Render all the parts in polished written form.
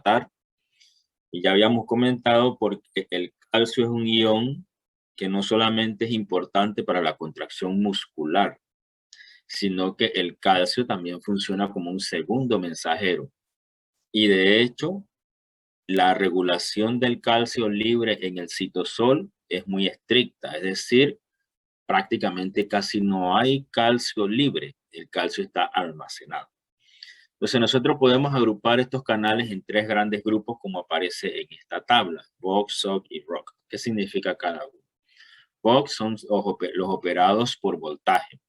tratar. Y ya habíamos comentado porque el calcio es un ion que no solamente es importante para la contracción muscular, sino que el calcio también funciona como un segundo mensajero. Y de hecho, la regulación del calcio libre en el citosol es muy estricta, es decir, prácticamente casi no hay calcio libre, el calcio está almacenado. Entonces nosotros podemos agrupar estos canales en tres grandes grupos como aparece en esta tabla, Box, SOC y ROC. ¿Qué significa cada uno? Box son los operados por voltaje,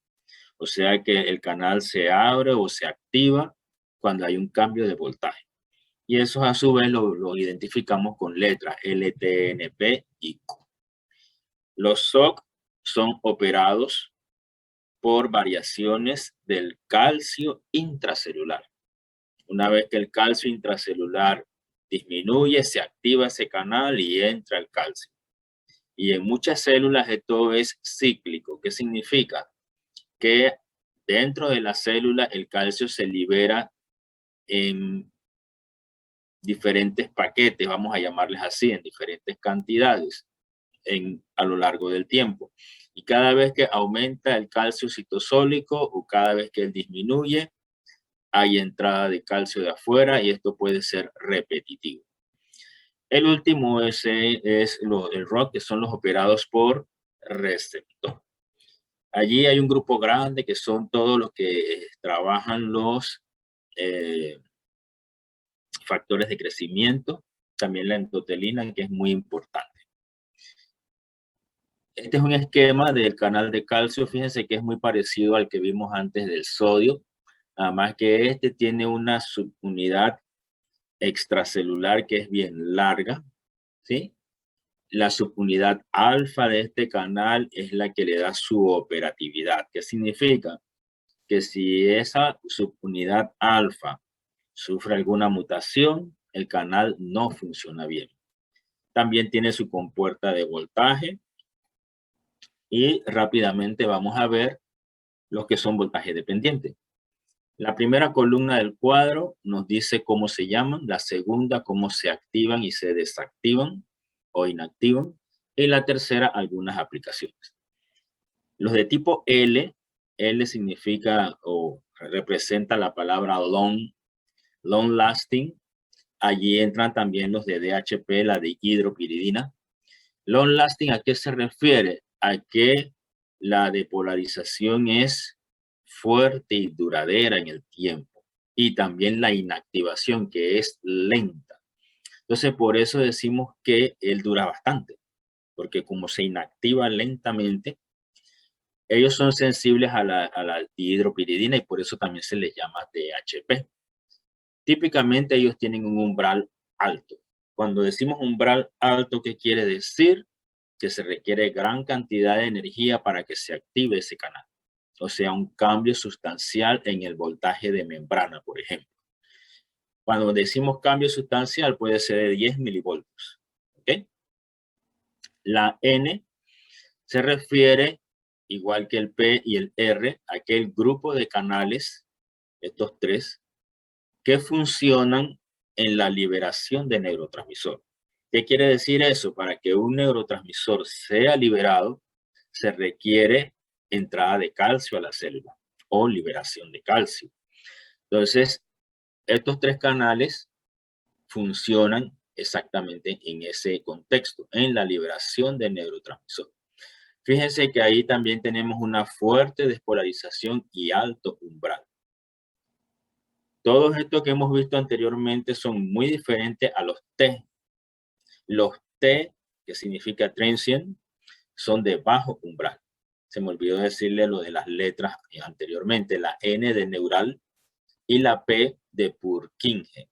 o sea que el canal se abre o se activa cuando hay un cambio de voltaje. Y eso a su vez lo identificamos con letras L, T, N, P y Q. Los SOC son operados por variaciones del calcio intracelular. Una vez que el calcio intracelular disminuye, se activa ese canal y entra el calcio. Y en muchas células esto es cíclico. ¿Qué significa? Que dentro de la célula el calcio se libera en diferentes paquetes, vamos a llamarles así, en diferentes cantidades a lo largo del tiempo. Y cada vez que aumenta el calcio citosólico o cada vez que él disminuye, hay entrada de calcio de afuera y esto puede ser repetitivo. El último es el ROC, que son los operados por receptor. Allí hay un grupo grande que son todos los que trabajan los factores de crecimiento, también la endotelina, que es muy importante. Este es un esquema del canal de calcio, fíjense que es muy parecido al que vimos antes del sodio, nada más que este tiene una subunidad extracelular que es bien larga, ¿sí? La subunidad alfa de este canal es la que le da su operatividad. ¿Qué significa? Que si esa subunidad alfa sufre alguna mutación, el canal no funciona bien. También tiene su compuerta de voltaje y rápidamente vamos a ver los que son voltaje dependiente. La primera columna del cuadro nos dice cómo se llaman, la segunda cómo se activan y se desactivan o inactivan, y la tercera algunas aplicaciones. Los de tipo L, L significa o representa la palabra long lasting. Allí entran también los de DHP, la de hidropiridina. Long lasting, ¿a qué se refiere? A que la depolarización es fuerte y duradera en el tiempo. Y también la inactivación, que es lenta. Entonces, por eso decimos que él dura bastante. Porque como se inactiva lentamente, ellos son sensibles a la dihidropiridina y por eso también se les llama DHP. Típicamente ellos tienen un umbral alto. Cuando decimos umbral alto, ¿qué quiere decir? Que se requiere gran cantidad de energía para que se active ese canal. O sea, un cambio sustancial en el voltaje de membrana, por ejemplo. Cuando decimos cambio sustancial, puede ser de 10 milivoltios. ¿Okay? La N se refiere, igual que el P y el R, a aquel grupo de canales, estos tres, que funcionan en la liberación de neurotransmisor. ¿Qué quiere decir eso? Para que un neurotransmisor sea liberado, se requiere entrada de calcio a la célula o liberación de calcio. Entonces, estos tres canales funcionan exactamente en ese contexto, en la liberación de neurotransmisor. Fíjense que ahí también tenemos una fuerte despolarización y alto umbral. Todos estos que hemos visto anteriormente son muy diferentes a los T. Los T, que significa transient, son de bajo umbral. Se me olvidó decirle lo de las letras anteriormente, la N de neural y la P de Purkinje.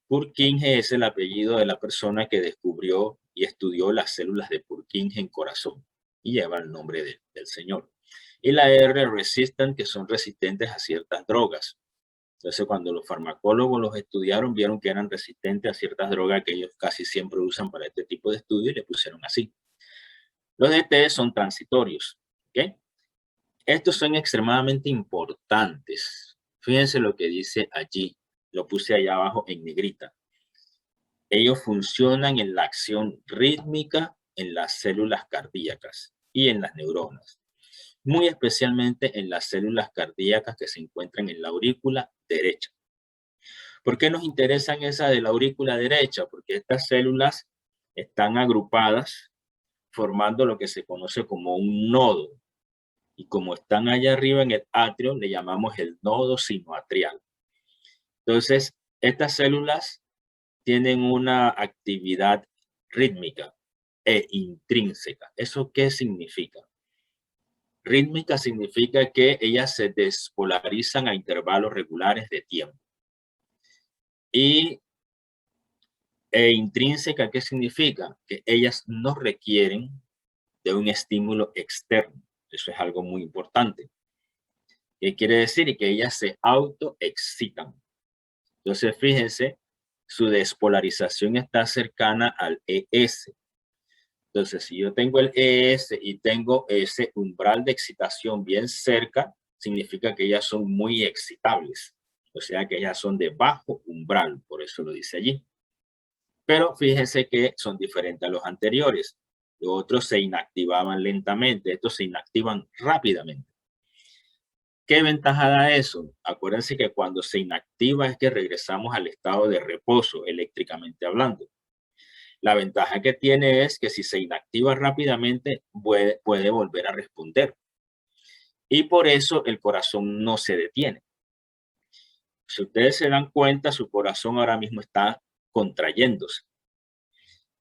Purkinje es el apellido de la persona que descubrió y estudió las células de Purkinje en corazón y lleva el nombre del señor. Y la R resistant, que son resistentes a ciertas drogas. Entonces, cuando los farmacólogos los estudiaron, vieron que eran resistentes a ciertas drogas que ellos casi siempre usan para este tipo de estudio y le pusieron así. Los de T son transitorios. ¿Okay? Estos son extremadamente importantes. Fíjense lo que dice allí. Lo puse allá abajo en negrita. Ellos funcionan en la acción rítmica en las células cardíacas y en las neuronas, muy especialmente en las células cardíacas que se encuentran en la aurícula derecha. ¿Por qué nos interesan esa de la aurícula derecha? Porque estas células están agrupadas formando lo que se conoce como un nodo. Y como están allá arriba en el atrio, le llamamos el nodo sinoatrial. Entonces, estas células tienen una actividad rítmica e intrínseca. ¿Eso qué significa? Rítmica significa que ellas se despolarizan a intervalos regulares de tiempo. Y intrínseca, ¿qué significa? Que ellas no requieren de un estímulo externo. Eso es algo muy importante. ¿Qué quiere decir? Que ellas se autoexcitan. Entonces, fíjense, su despolarización está cercana al ES. Entonces, si yo tengo el ES y tengo ese umbral de excitación bien cerca, significa que ellas son muy excitables. O sea que ellas son de bajo umbral, por eso lo dice allí. Pero fíjense que son diferentes a los anteriores. Los otros se inactivaban lentamente, estos se inactivan rápidamente. ¿Qué ventaja da eso? Acuérdense que cuando se inactiva es que regresamos al estado de reposo, eléctricamente hablando. La ventaja que tiene es que si se inactiva rápidamente, puede volver a responder. Y por eso el corazón no se detiene. Si ustedes se dan cuenta, su corazón ahora mismo está contrayéndose.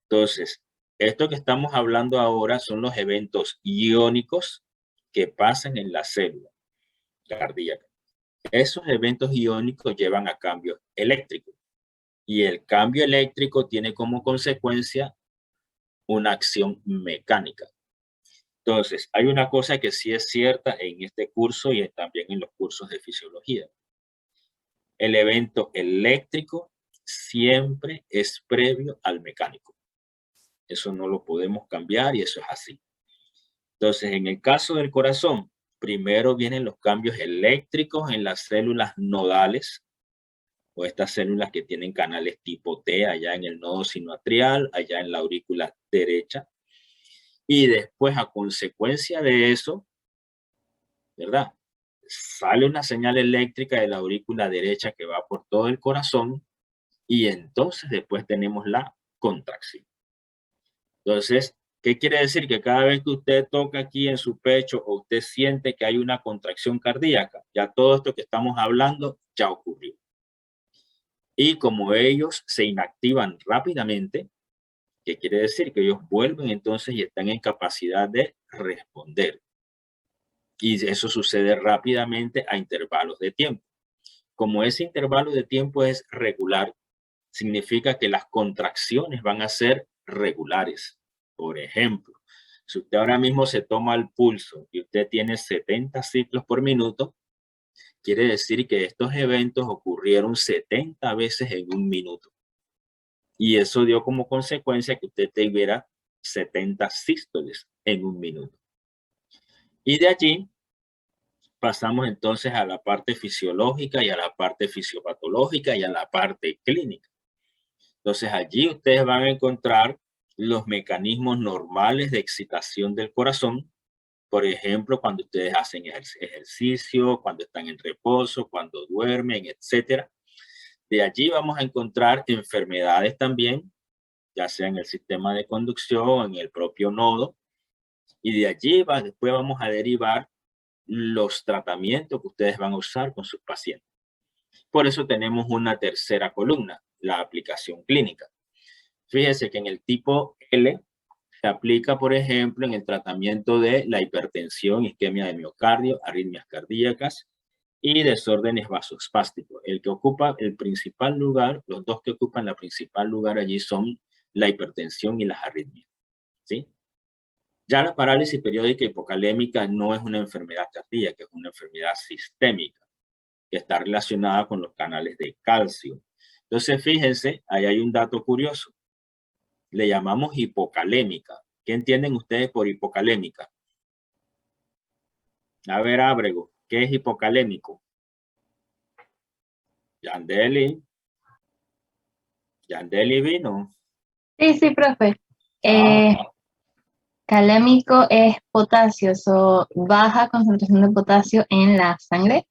Entonces, esto que estamos hablando ahora son los eventos iónicos que pasan en la célula cardíaca. Esos eventos iónicos llevan a cambios eléctricos y el cambio eléctrico tiene como consecuencia una acción mecánica. Entonces, hay una cosa que sí es cierta en este curso y también en los cursos de fisiología. El evento eléctrico siempre es previo al mecánico. Eso no lo podemos cambiar y eso es así. Entonces, en el caso del corazón, primero vienen los cambios eléctricos en las células nodales o estas células que tienen canales tipo T allá en el nodo sinoatrial, allá en la aurícula derecha. Y después, a consecuencia de eso, ¿verdad? Sale una señal eléctrica de la aurícula derecha que va por todo el corazón y entonces después tenemos la contracción. Entonces, ¿qué quiere decir? Que cada vez que usted toca aquí en su pecho o usted siente que hay una contracción cardíaca, ya todo esto que estamos hablando ya ocurrió. Y como ellos se inactivan rápidamente, ¿qué quiere decir? Que ellos vuelven entonces y están en capacidad de responder. Y eso sucede rápidamente a intervalos de tiempo. Como ese intervalo de tiempo es regular, significa que las contracciones van a ser regulares. Por ejemplo, si usted ahora mismo se toma el pulso y usted tiene 70 ciclos por minuto, quiere decir que estos eventos ocurrieron 70 veces en un minuto. Y eso dio como consecuencia que usted tuviera 70 sístoles en un minuto. Y de allí pasamos entonces a la parte fisiológica y a la parte fisiopatológica y a la parte clínica. Entonces allí ustedes van a encontrar los mecanismos normales de excitación del corazón, por ejemplo, cuando ustedes hacen ejercicio, cuando están en reposo, cuando duermen, etcétera. De allí vamos a encontrar enfermedades también, ya sea en el sistema de conducción, en el propio nodo, y de allí después vamos a derivar los tratamientos que ustedes van a usar con sus pacientes. Por eso tenemos una tercera columna, la aplicación clínica. Fíjese que en el tipo L se aplica, por ejemplo, en el tratamiento de la hipertensión, isquemia de miocardio, arritmias cardíacas y desórdenes vasospásticos. El que ocupa el principal lugar, los dos que ocupan el principal lugar allí son la hipertensión y las arritmias, ¿sí? Ya la parálisis periódica hipocalémica no es una enfermedad cardíaca, es una enfermedad sistémica que está relacionada con los canales de calcio. Entonces, fíjense, ahí hay un dato curioso. Le llamamos hipocalémica. ¿Qué entienden ustedes por hipocalémica? A ver, Ábrego, ¿qué es hipocalémico? Yandeli, Yandeli vino. Sí, profe. Ah, Calémico es potasio, baja concentración de potasio en la sangre.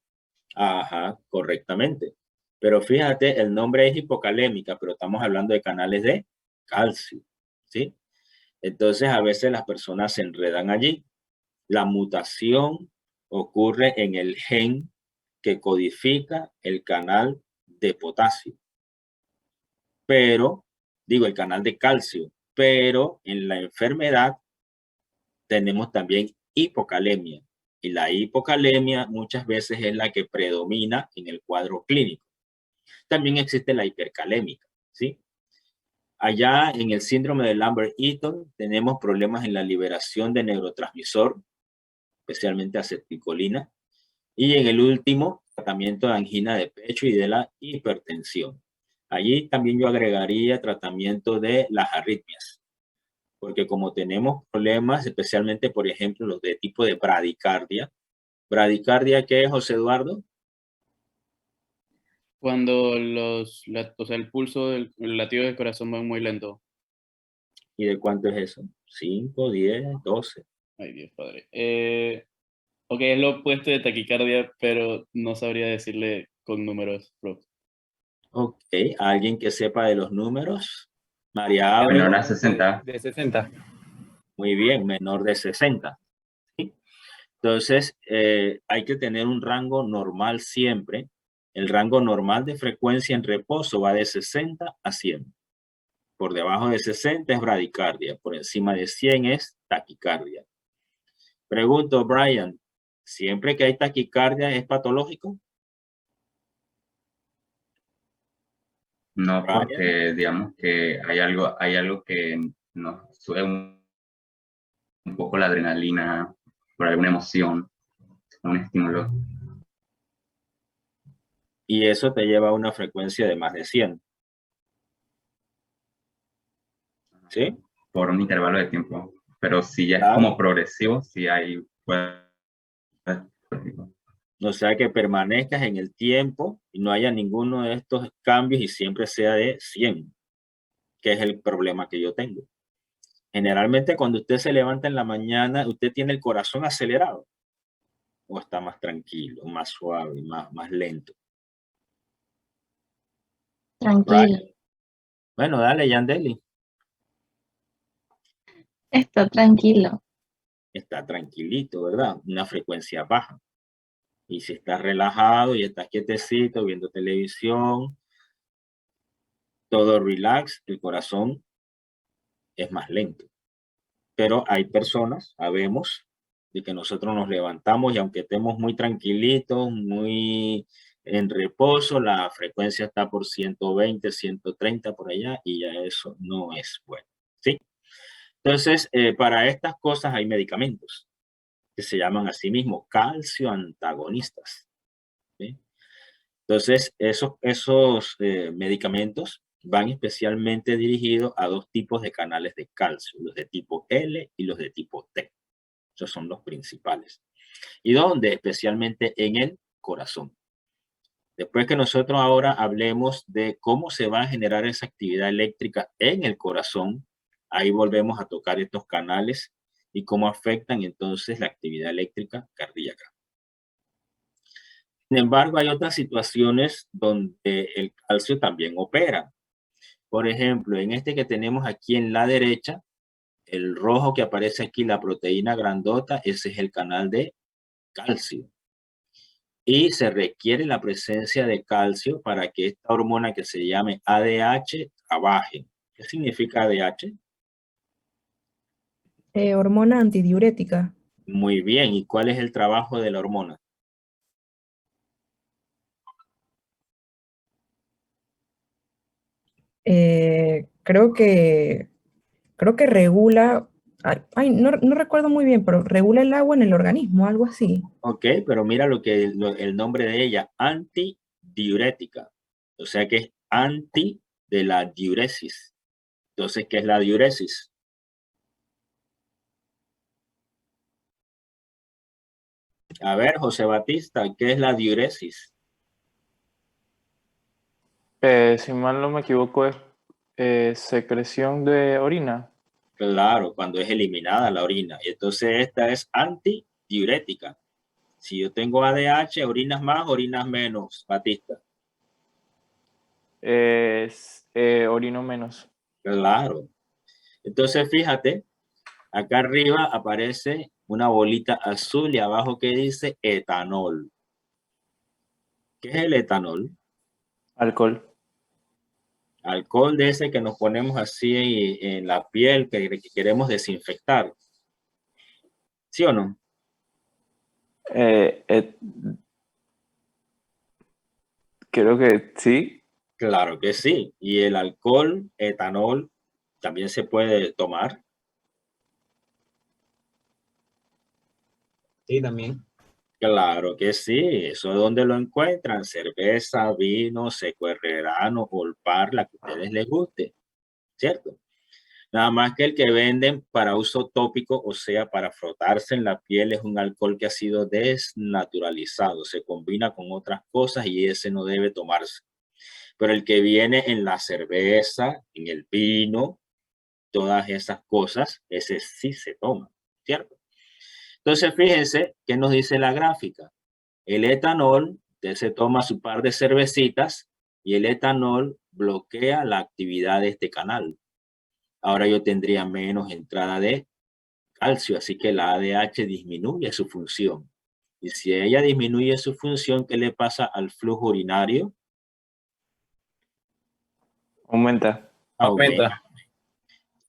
ajá, correctamente. Pero fíjate, el nombre es hipocalémica, pero estamos hablando de canales de calcio, ¿sí? Entonces, a veces las personas se enredan allí. La mutación ocurre en el gen que codifica el canal de potasio, pero, digo, el canal de calcio, pero en la enfermedad tenemos también hipocalemia. Y la hipocalemia muchas veces es la que predomina en el cuadro clínico. También existe la hipercalémica, ¿sí? Allá en el síndrome de Lambert-Eaton tenemos problemas en la liberación de neurotransmisor, especialmente acetilcolina, y en el último, tratamiento de angina de pecho y de la hipertensión. Allí también yo agregaría tratamiento de las arritmias, porque como tenemos problemas, especialmente, por ejemplo, los de tipo de bradicardia. ¿Bradicardia qué es, José Eduardo? Cuando o sea, el pulso el latido del corazón va muy lento. ¿Y de cuánto es eso? 5, 10, 12. Ay, Dios padre. Ok, es lo opuesto de taquicardia, pero no sabría decirle con números, prof. Ok, alguien que sepa de los números. María Menor Ábrego. a 60. De 60. Muy bien, menor de 60. ¿Sí? Entonces, hay que tener un rango normal siempre. El rango normal de frecuencia en reposo va de 60 a 100. Por debajo de 60 es bradicardia, por encima de 100 es taquicardia. Pregunto, Brian, ¿siempre que hay taquicardia es patológico? No, Brian, porque digamos que hay algo que nos sube un poco la adrenalina por alguna emoción, un estímulo, y eso te lleva a una frecuencia de más de 100, ¿sí? por un intervalo de tiempo. Pero si ya es Claro. como progresivo, si hay... O sea, que permanezcas en el tiempo y no haya ninguno de estos cambios y siempre sea de 100, que es el problema que yo tengo. Generalmente cuando usted se levanta en la mañana, ¿usted tiene el corazón acelerado o está más tranquilo, más suave, más lento? Tranquilo. Right. Bueno, dale, Yandeli. Está tranquilo. Está tranquilito, ¿verdad? Una frecuencia baja. Y si estás relajado y estás quietecito viendo televisión, todo relax, el corazón es más lento. Pero hay personas, sabemos, de que nosotros nos levantamos y aunque estemos muy tranquilitos, muy en reposo, la frecuencia está por 120, 130 por allá y ya eso no es bueno, ¿sí? Entonces, para estas cosas hay medicamentos que se llaman a sí mismos calcio antagonistas, ¿sí? Entonces, esos medicamentos van especialmente dirigidos a dos tipos de canales de calcio, los de tipo L y los de tipo T. Esos son los principales. ¿Y dónde? Especialmente en el corazón. Después que nosotros ahora hablemos de cómo se va a generar esa actividad eléctrica en el corazón, ahí volvemos a tocar estos canales y cómo afectan entonces la actividad eléctrica cardíaca. Sin embargo, hay otras situaciones donde el calcio también opera. Por ejemplo, en este que tenemos aquí en la derecha, el rojo que aparece aquí, la proteína grandota, ese es el canal de calcio. Y se requiere la presencia de calcio para que esta hormona que se llame ADH trabaje. ¿Qué significa ADH? Hormona antidiurética. Muy bien. ¿Y cuál es el trabajo de la hormona? Creo que regula, no recuerdo muy bien, pero regula el agua en el organismo, algo así. Ok, pero mira el nombre de ella, antidiurética. O sea que es anti de la diuresis. Entonces, ¿qué es la diuresis? A ver, José Batista, ¿qué es la diuresis? Si mal no me equivoco, es Secreción de orina. Claro, cuando es eliminada la orina. Y entonces esta es antidiurética. Si yo tengo ADH, orinas más, orinas menos, Batista. Orino menos. Claro. Entonces fíjate, acá arriba aparece una bolita azul y abajo que dice etanol. ¿Qué es el etanol? Alcohol. Alcohol de ese que nos ponemos así en la piel que queremos desinfectar. ¿Sí o no? Eh, et- Creo que sí. Claro que sí. Y el alcohol, etanol, también se puede tomar. Sí, también. Claro que sí. Eso es donde lo encuentran. Cerveza, vino, seco herrerano, olpar, la que a ustedes les guste. ¿Cierto? Nada más que el que venden para uso tópico, o sea, para frotarse en la piel, es un alcohol que ha sido desnaturalizado. Se combina con otras cosas y ese no debe tomarse. Pero el que viene en la cerveza, en el vino, todas esas cosas, ese sí se toma, ¿cierto? Entonces, fíjense qué nos dice la gráfica. El etanol, usted se toma su par de cervecitas y el etanol bloquea la actividad de este canal. Ahora yo tendría menos entrada de calcio, así que la ADH disminuye su función. Y si ella disminuye su función, ¿qué le pasa al flujo urinario? Aumenta. Aumenta.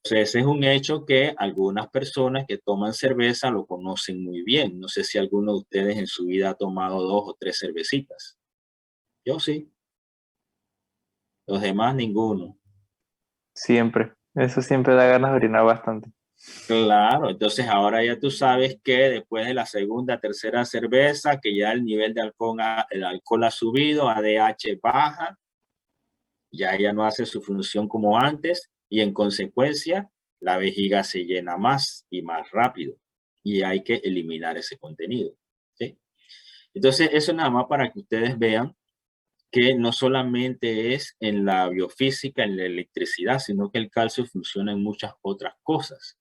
Entonces, ese es un hecho que algunas personas que toman cerveza lo conocen muy bien. No sé si alguno de ustedes en su vida ha tomado 2 o 3 cervecitas. Yo sí. Los demás, ninguno. Siempre. Eso siempre da ganas de orinar bastante. Claro, entonces ahora ya tú sabes que después de la segunda, tercera cerveza, que ya el nivel de alcohol, el alcohol ha subido, ADH baja, ya ella no hace su función como antes y en consecuencia la vejiga se llena más y más rápido y hay que eliminar ese contenido. ¿Sí? Entonces eso nada más para que ustedes vean que no solamente es en la biofísica, en la electricidad, sino que el calcio funciona en muchas otras cosas.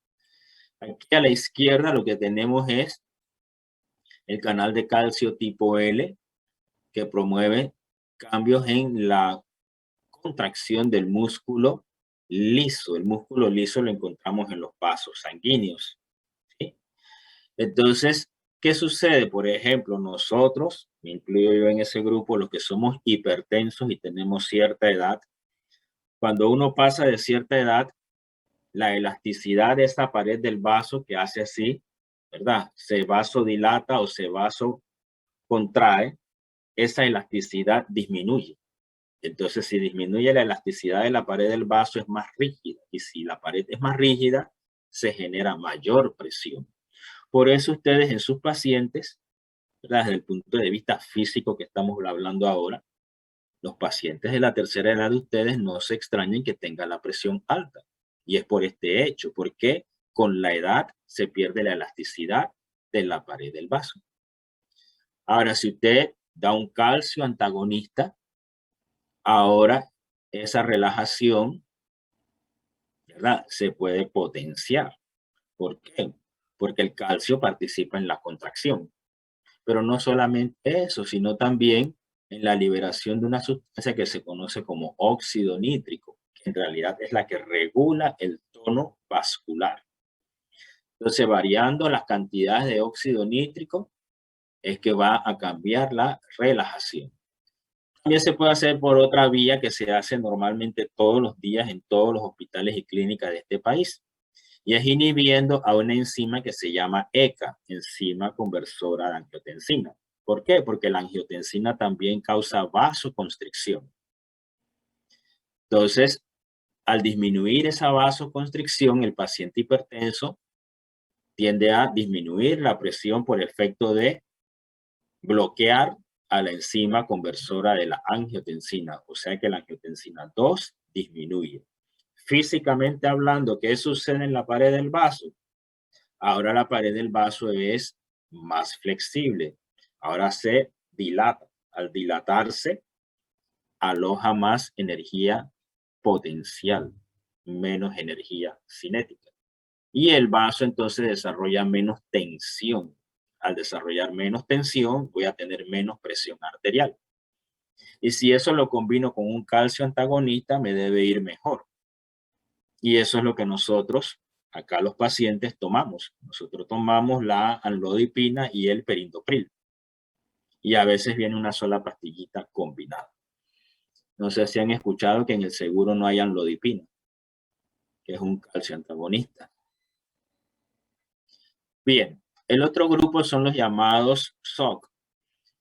Aquí a la izquierda lo que tenemos es el canal de calcio tipo L que promueve cambios en la contracción del músculo liso. El músculo liso lo encontramos en los vasos sanguíneos. ¿Sí? Entonces, ¿qué sucede? Por ejemplo, nosotros, me incluyo yo en ese grupo, los que somos hipertensos y tenemos cierta edad, cuando uno pasa de cierta edad, la elasticidad de esa pared del vaso que hace así, ¿verdad? Se vasodilata o se vasocontrae, esa elasticidad disminuye. Entonces, si disminuye la elasticidad de la pared del vaso, es más rígida. Y si la pared es más rígida, se genera mayor presión. Por eso ustedes en sus pacientes, ¿verdad? Desde el punto de vista físico que estamos hablando ahora, los pacientes de la tercera edad de ustedes no se extrañen que tengan la presión alta. Y es por este hecho, porque con la edad se pierde la elasticidad de la pared del vaso. Ahora, si usted da un calcio antagonista, ahora esa relajación, ¿verdad? Se puede potenciar. ¿Por qué? Porque el calcio participa en la contracción. Pero no solamente eso, sino también en la liberación de una sustancia que se conoce como óxido nítrico, que en realidad es la que regula el tono vascular. Entonces, variando las cantidades de óxido nítrico, es que va a cambiar la relajación. También se puede hacer por otra vía que se hace normalmente todos los días en todos los hospitales y clínicas de este país, y es inhibiendo a una enzima que se llama ECA, enzima conversora de angiotensina. ¿Por qué? Porque la angiotensina también causa vasoconstricción. Entonces, al disminuir esa vasoconstricción, el paciente hipertenso tiende a disminuir la presión por efecto de bloquear a la enzima conversora de la angiotensina, o sea que la angiotensina 2 disminuye. Físicamente hablando, ¿qué sucede en la pared del vaso? Ahora la pared del vaso es más flexible. Ahora se dilata. Al dilatarse, aloja más energía potencial, menos energía cinética. Y el vaso entonces desarrolla menos tensión. Al desarrollar menos tensión, voy a tener menos presión arterial. Y si eso lo combino con un calcio antagonista, me debe ir mejor. Y eso es lo que nosotros, acá los pacientes, tomamos. Nosotros tomamos la amlodipina y el perindopril. Y a veces viene una sola pastillita combinada. No sé si han escuchado que en el seguro no hay amlodipina, que es un calcio antagonista. Bien, el otro grupo son los llamados SOC.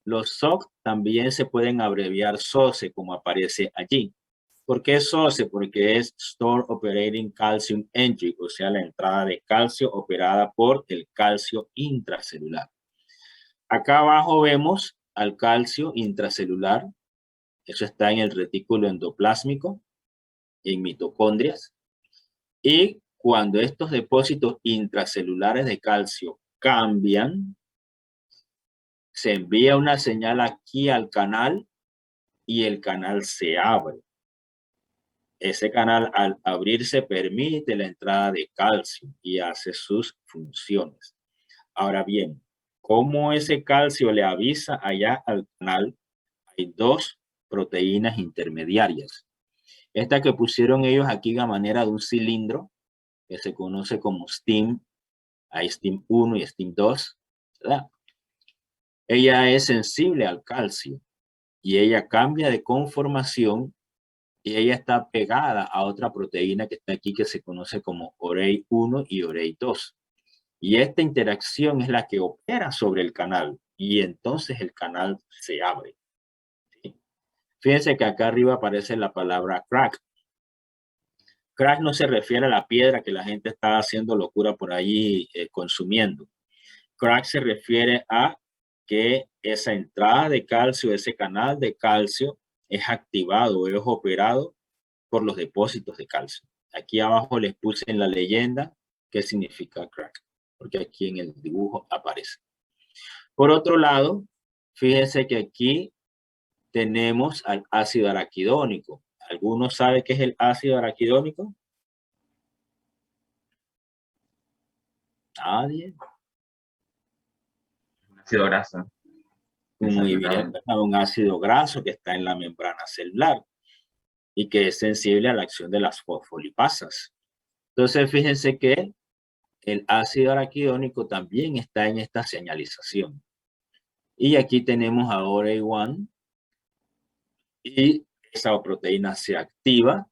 Los SOC también se pueden abreviar SOCE, como aparece allí. ¿Por qué SOCE? Porque es Store Operating Calcium Entry, o sea, la entrada de calcio operada por el calcio intracelular. Acá abajo vemos al calcio intracelular. Eso está en el retículo endoplásmico, en mitocondrias. Y cuando estos depósitos intracelulares de calcio cambian, se envía una señal aquí al canal y el canal se abre. Ese canal, al abrirse, permite la entrada de calcio y hace sus funciones. Ahora bien, ¿cómo ese calcio le avisa allá al canal? Hay dos proteínas intermediarias. Esta que pusieron ellos aquí a manera de un cilindro, que se conoce como STIM, hay STIM 1 y STIM 2, ¿verdad? Ella es sensible al calcio y ella cambia de conformación y ella está pegada a otra proteína que está aquí que se conoce como OREI1 y OREI2. Y esta interacción es la que opera sobre el canal y entonces el canal se abre. ¿Sí? Fíjense que acá arriba aparece la palabra crack. Crack no se refiere a la piedra que la gente está haciendo locura por allí consumiendo. Crack se refiere a que esa entrada de calcio, ese canal de calcio es activado, es operado por los depósitos de calcio. Aquí abajo les puse en la leyenda qué significa crack, porque aquí en el dibujo aparece. Por otro lado, fíjense que aquí tenemos al ácido araquidónico. ¿Alguno sabe qué es el ácido araquidónico? ¿Nadie? Un ácido graso. Muy bien, un ácido graso que está en la membrana celular y que es sensible a la acción de las fosfolipasas. Entonces, fíjense que el ácido araquidónico también está en esta señalización. Y aquí tenemos a OREI1 y esa proteína se activa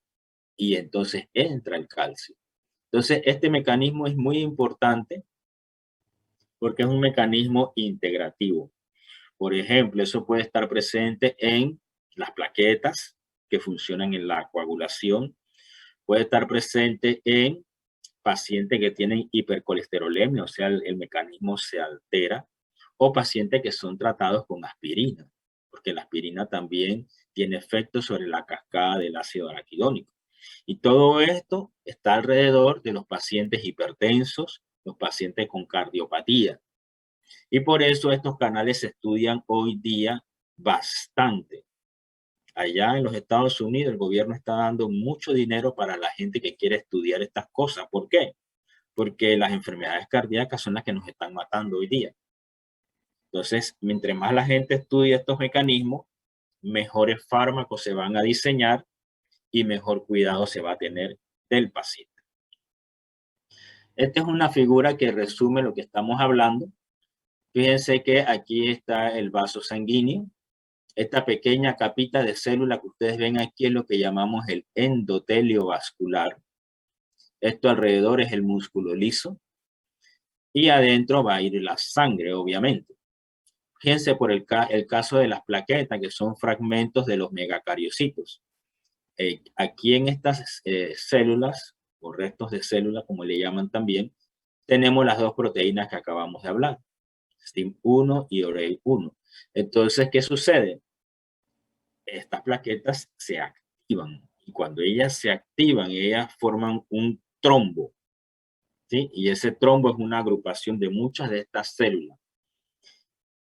y entonces entra el calcio. Entonces, este mecanismo es muy importante porque es un mecanismo integrativo. Por ejemplo, eso puede estar presente en las plaquetas que funcionan en la coagulación. Puede estar presente en pacientes que tienen hipercolesterolemia, o sea, el mecanismo se altera. O pacientes que son tratados con aspirina, porque la aspirina también tiene efectos sobre la cascada del ácido araquidónico. Y todo esto está alrededor de los pacientes hipertensos, los pacientes con cardiopatía. Y por eso estos canales se estudian hoy día bastante. Allá en los Estados Unidos el gobierno está dando mucho dinero para la gente que quiere estudiar estas cosas. ¿Por qué? Porque las enfermedades cardíacas son las que nos están matando hoy día. Entonces, mientras más la gente estudia estos mecanismos, mejores fármacos se van a diseñar y mejor cuidado se va a tener del paciente. Esta es una figura que resume lo que estamos hablando. Fíjense que aquí está el vaso sanguíneo. Esta pequeña capita de célula que ustedes ven aquí es lo que llamamos el endotelio vascular. Esto alrededor es el músculo liso. Y adentro va a ir la sangre, obviamente. Fíjense por el caso de las plaquetas, que son fragmentos de los megacariocitos. Aquí en estas células, o restos de célula, como le llaman también, tenemos las dos proteínas que acabamos de hablar, STIM1 y OREI1. Entonces, ¿qué sucede? Estas plaquetas se activan, y cuando ellas se activan, ellas forman un trombo, ¿sí? Y ese trombo es una agrupación de muchas de estas células.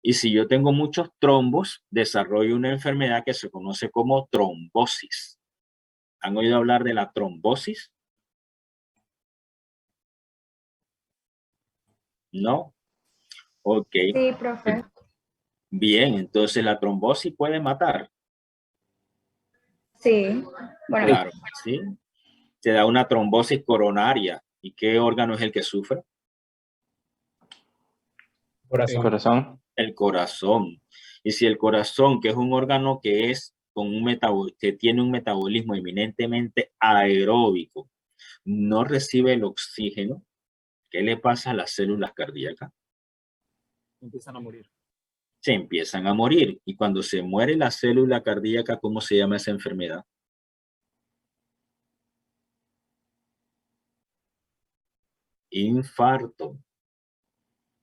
Y si yo tengo muchos trombos, desarrollo una enfermedad que se conoce como trombosis. ¿Han oído hablar de la trombosis? ¿No? Ok. Sí, profe. Bien, entonces la trombosis puede matar. Sí. Bueno, Claro, sí. Se da una trombosis coronaria. ¿Y qué órgano es el que sufre? El corazón. El corazón. Y si el corazón, que es un órgano que es con que tiene un metabolismo eminentemente aeróbico, no recibe el oxígeno, ¿qué le pasa a las células cardíacas? Empiezan a morir. Se empiezan a morir. Y cuando se muere la célula cardíaca, ¿cómo se llama esa enfermedad? Infarto.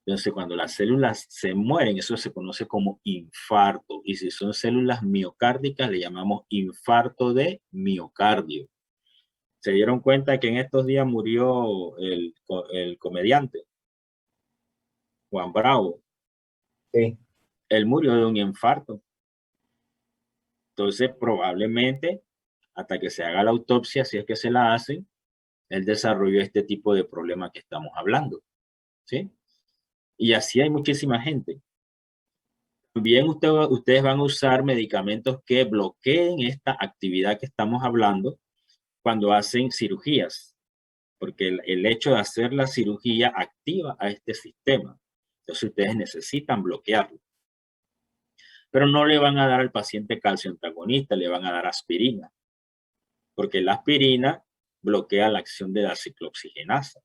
Entonces, cuando las células se mueren, eso se conoce como infarto. Y si son células miocárdicas, le llamamos infarto de miocardio. ¿Se dieron cuenta que en estos días murió el comediante Juan Bravo? Sí. Él murió de un infarto. Entonces, probablemente, hasta que se haga la autopsia, si es que se la hacen, él desarrolló este tipo de problema que estamos hablando, ¿sí? Y así hay muchísima gente. También ustedes van a usar medicamentos que bloqueen esta actividad que estamos hablando cuando hacen cirugías, porque el hecho de hacer la cirugía activa a este sistema. Entonces ustedes necesitan bloquearlo. Pero no le van a dar al paciente calcio antagonista, le van a dar aspirina, porque la aspirina bloquea la acción de la ciclooxigenasa.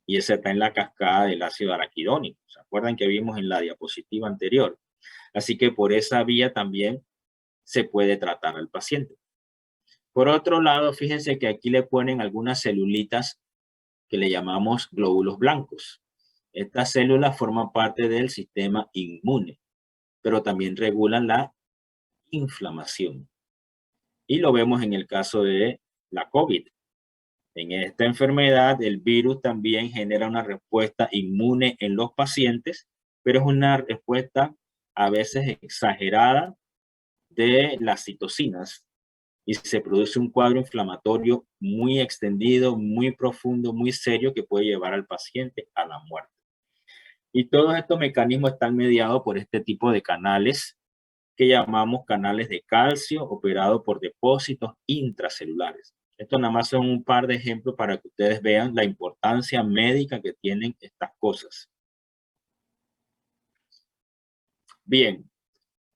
Y esa está en la cascada del ácido araquidónico. ¿Se acuerdan que vimos en la diapositiva anterior? Así que por esa vía también se puede tratar al paciente. Por otro lado, fíjense que aquí le ponen algunas celulitas que le llamamos glóbulos blancos. Estas células forman parte del sistema inmune, pero también regulan la inflamación. Y lo vemos en el caso de la COVID. En esta enfermedad, el virus también genera una respuesta inmune en los pacientes, pero es una respuesta a veces exagerada de las citocinas y se produce un cuadro inflamatorio muy extendido, muy profundo, muy serio que puede llevar al paciente a la muerte. Y todos estos mecanismos están mediados por este tipo de canales que llamamos canales de calcio operados por depósitos intracelulares. Esto nada más son un par de ejemplos para que ustedes vean la importancia médica que tienen estas cosas. Bien,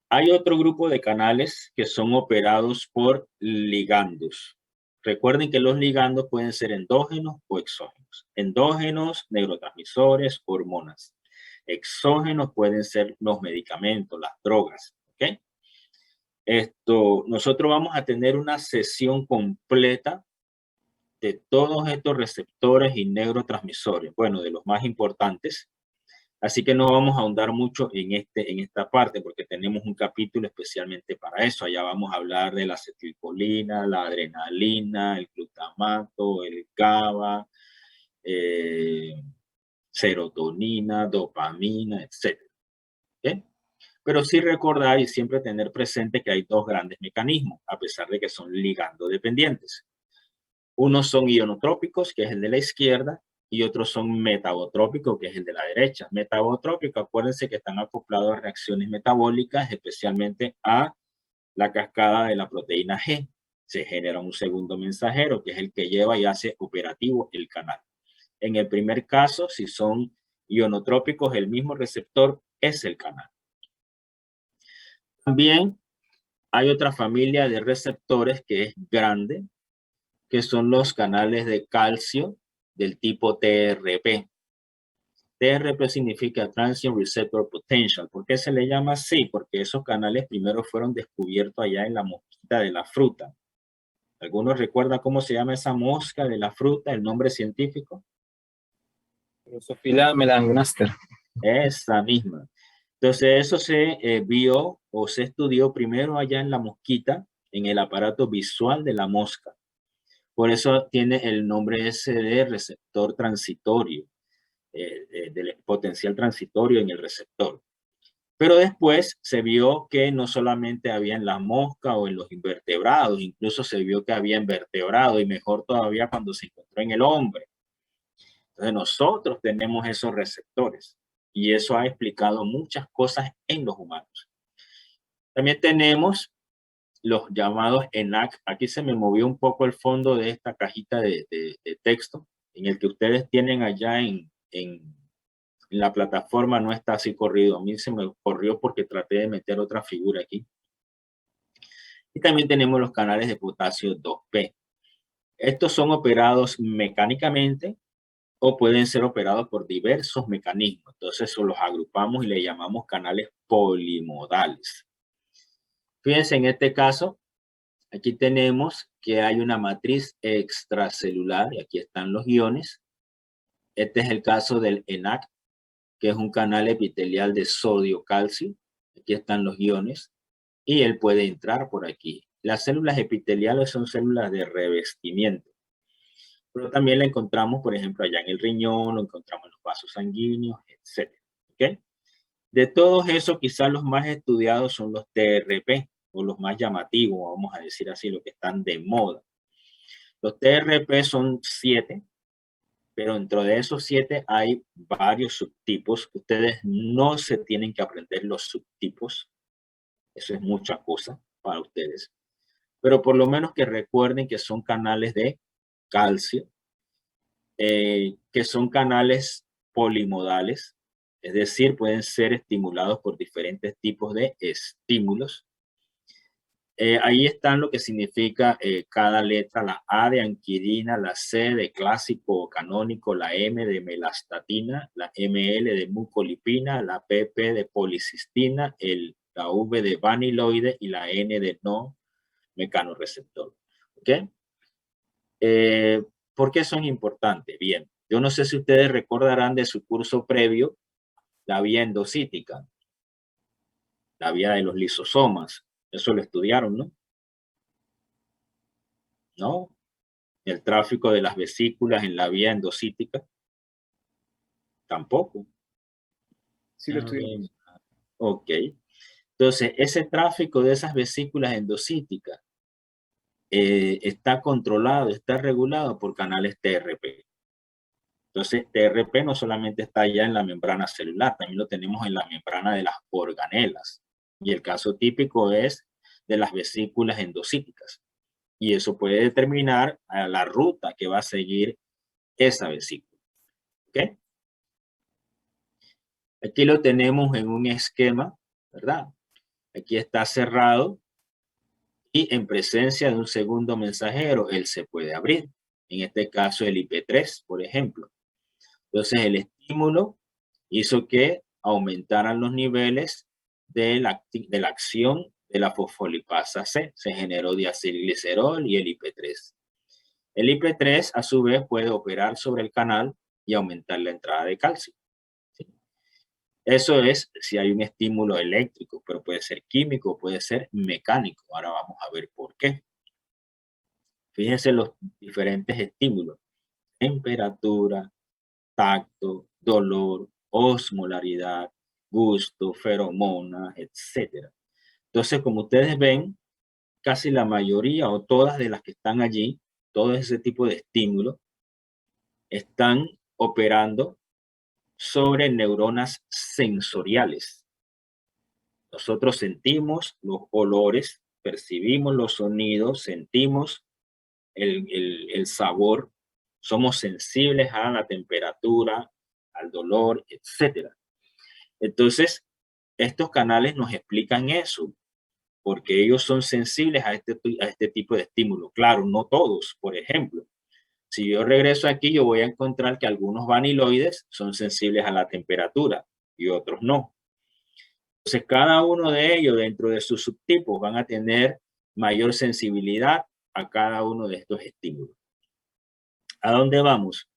hay otro grupo de canales que son operados por ligandos. Recuerden que los ligandos pueden ser endógenos o exógenos. Endógenos, neurotransmisores, hormonas. Exógenos pueden ser los medicamentos, las drogas. ¿Ok? Nosotros vamos a tener una sesión completa de todos estos receptores y neurotransmisores, bueno, de los más importantes. Así que no vamos a ahondar mucho en esta parte porque tenemos un capítulo especialmente para eso. Allá vamos a hablar de la acetilcolina, la adrenalina, el glutamato, el GABA, serotonina, dopamina, etc. ¿Okay? Pero sí recordar y siempre tener presente que hay dos grandes mecanismos, a pesar de que son ligando dependientes. Unos son ionotrópicos, que es el de la izquierda, y otros son metabotrópicos, que es el de la derecha. Metabotrópicos, acuérdense que están acoplados a reacciones metabólicas, especialmente a la cascada de la proteína G. Se genera un segundo mensajero, que es el que lleva y hace operativo el canal. En el primer caso, si son ionotrópicos, el mismo receptor es el canal. También hay otra familia de receptores que es grande, que son los canales de calcio del tipo TRP. TRP significa Transient Receptor Potential. ¿Por qué se le llama así? Porque esos canales primero fueron descubiertos allá en la mosquita de la fruta. ¿Algunos recuerdan cómo se llama esa mosca de la fruta, el nombre científico? Drosophila melanogaster. Esa misma. Entonces eso se vio o se estudió primero allá en la mosquita, en el aparato visual de la mosca. Por eso tiene el nombre ese de receptor transitorio, del potencial transitorio en el receptor. Pero después se vio que no solamente había en la mosca o en los invertebrados, incluso se vio que había en vertebrados y mejor todavía cuando se encontró en el hombre. Entonces nosotros tenemos esos receptores y eso ha explicado muchas cosas en los humanos. También tenemos los llamados ENAC. Aquí se me movió un poco el fondo de esta cajita de texto en el que ustedes tienen allá en la plataforma. No está así corrido. A mí se me corrió porque traté de meter otra figura aquí. Y también tenemos los canales de potasio 2P. Estos son operados mecánicamente o pueden ser operados por diversos mecanismos. Entonces, eso los agrupamos y le llamamos canales polimodales. Fíjense en este caso, aquí tenemos que hay una matriz extracelular y aquí están los iones. Este es el caso del ENAC, que es un canal epitelial de sodio-calcio. Aquí están los iones y él puede entrar por aquí. Las células epiteliales son células de revestimiento, pero también la encontramos, por ejemplo, allá en el riñón, lo encontramos en los vasos sanguíneos, etc. ¿Okay? De todos esos, quizás los más estudiados son los TRP, o los más llamativos, vamos a decir así, los que están de moda. Los TRP son 7, pero dentro de esos 7 hay varios subtipos. Ustedes no se tienen que aprender los subtipos. Eso es mucha cosa para ustedes. Pero por lo menos que recuerden que son canales de calcio, que son canales polimodales, es decir, pueden ser estimulados por diferentes tipos de estímulos. Ahí están lo que significa cada letra: la A de anquidina, la C de clásico o canónico, la M de melastatina, la ML de mucolipina, la PP de policistina, la V de vaniloide y la N de no mecanorreceptor. ¿Ok? ¿Por qué son importantes? Bien, yo no sé si ustedes recordarán de su curso previo la vía endocítica, la vía de los lisosomas. Eso lo estudiaron, ¿no? ¿No? El tráfico de las vesículas en la vía endocítica. Tampoco. Sí, lo estudiamos. Ok. Entonces, ese tráfico de esas vesículas endocíticas está controlado, está regulado por canales TRP. Entonces, TRP no solamente está allá en la membrana celular, también lo tenemos en la membrana de las organelas. Y el caso típico es de las vesículas endocíticas. Y eso puede determinar la ruta que va a seguir esa vesícula. ¿Ok? Aquí lo tenemos en un esquema, ¿verdad? Aquí está cerrado y en presencia de un segundo mensajero, él se puede abrir. En este caso, el IP3, por ejemplo. Entonces, el estímulo hizo que aumentaran los niveles de la acción de la fosfolipasa C. Se generó diacilglicerol y el IP3. El IP3, a su vez, puede operar sobre el canal y aumentar la entrada de calcio. ¿Sí? Eso es si hay un estímulo eléctrico, pero puede ser químico, puede ser mecánico. Ahora vamos a ver por qué. Fíjense los diferentes estímulos: temperatura, tacto, dolor, osmolaridad, gusto, feromonas, etc. Entonces, como ustedes ven, casi la mayoría o todas de las que están allí, todo ese tipo de estímulos, están operando sobre neuronas sensoriales. Nosotros sentimos los olores, percibimos los sonidos, sentimos el sabor, somos sensibles a la temperatura, al dolor, etc. Entonces, estos canales nos explican eso, porque ellos son sensibles a este tipo de estímulo. Claro, no todos. Por ejemplo, si yo regreso aquí, yo voy a encontrar que algunos vaniloides son sensibles a la temperatura y otros no. Entonces, cada uno de ellos dentro de sus subtipos van a tener mayor sensibilidad a cada uno de estos estímulos. ¿A dónde vamos?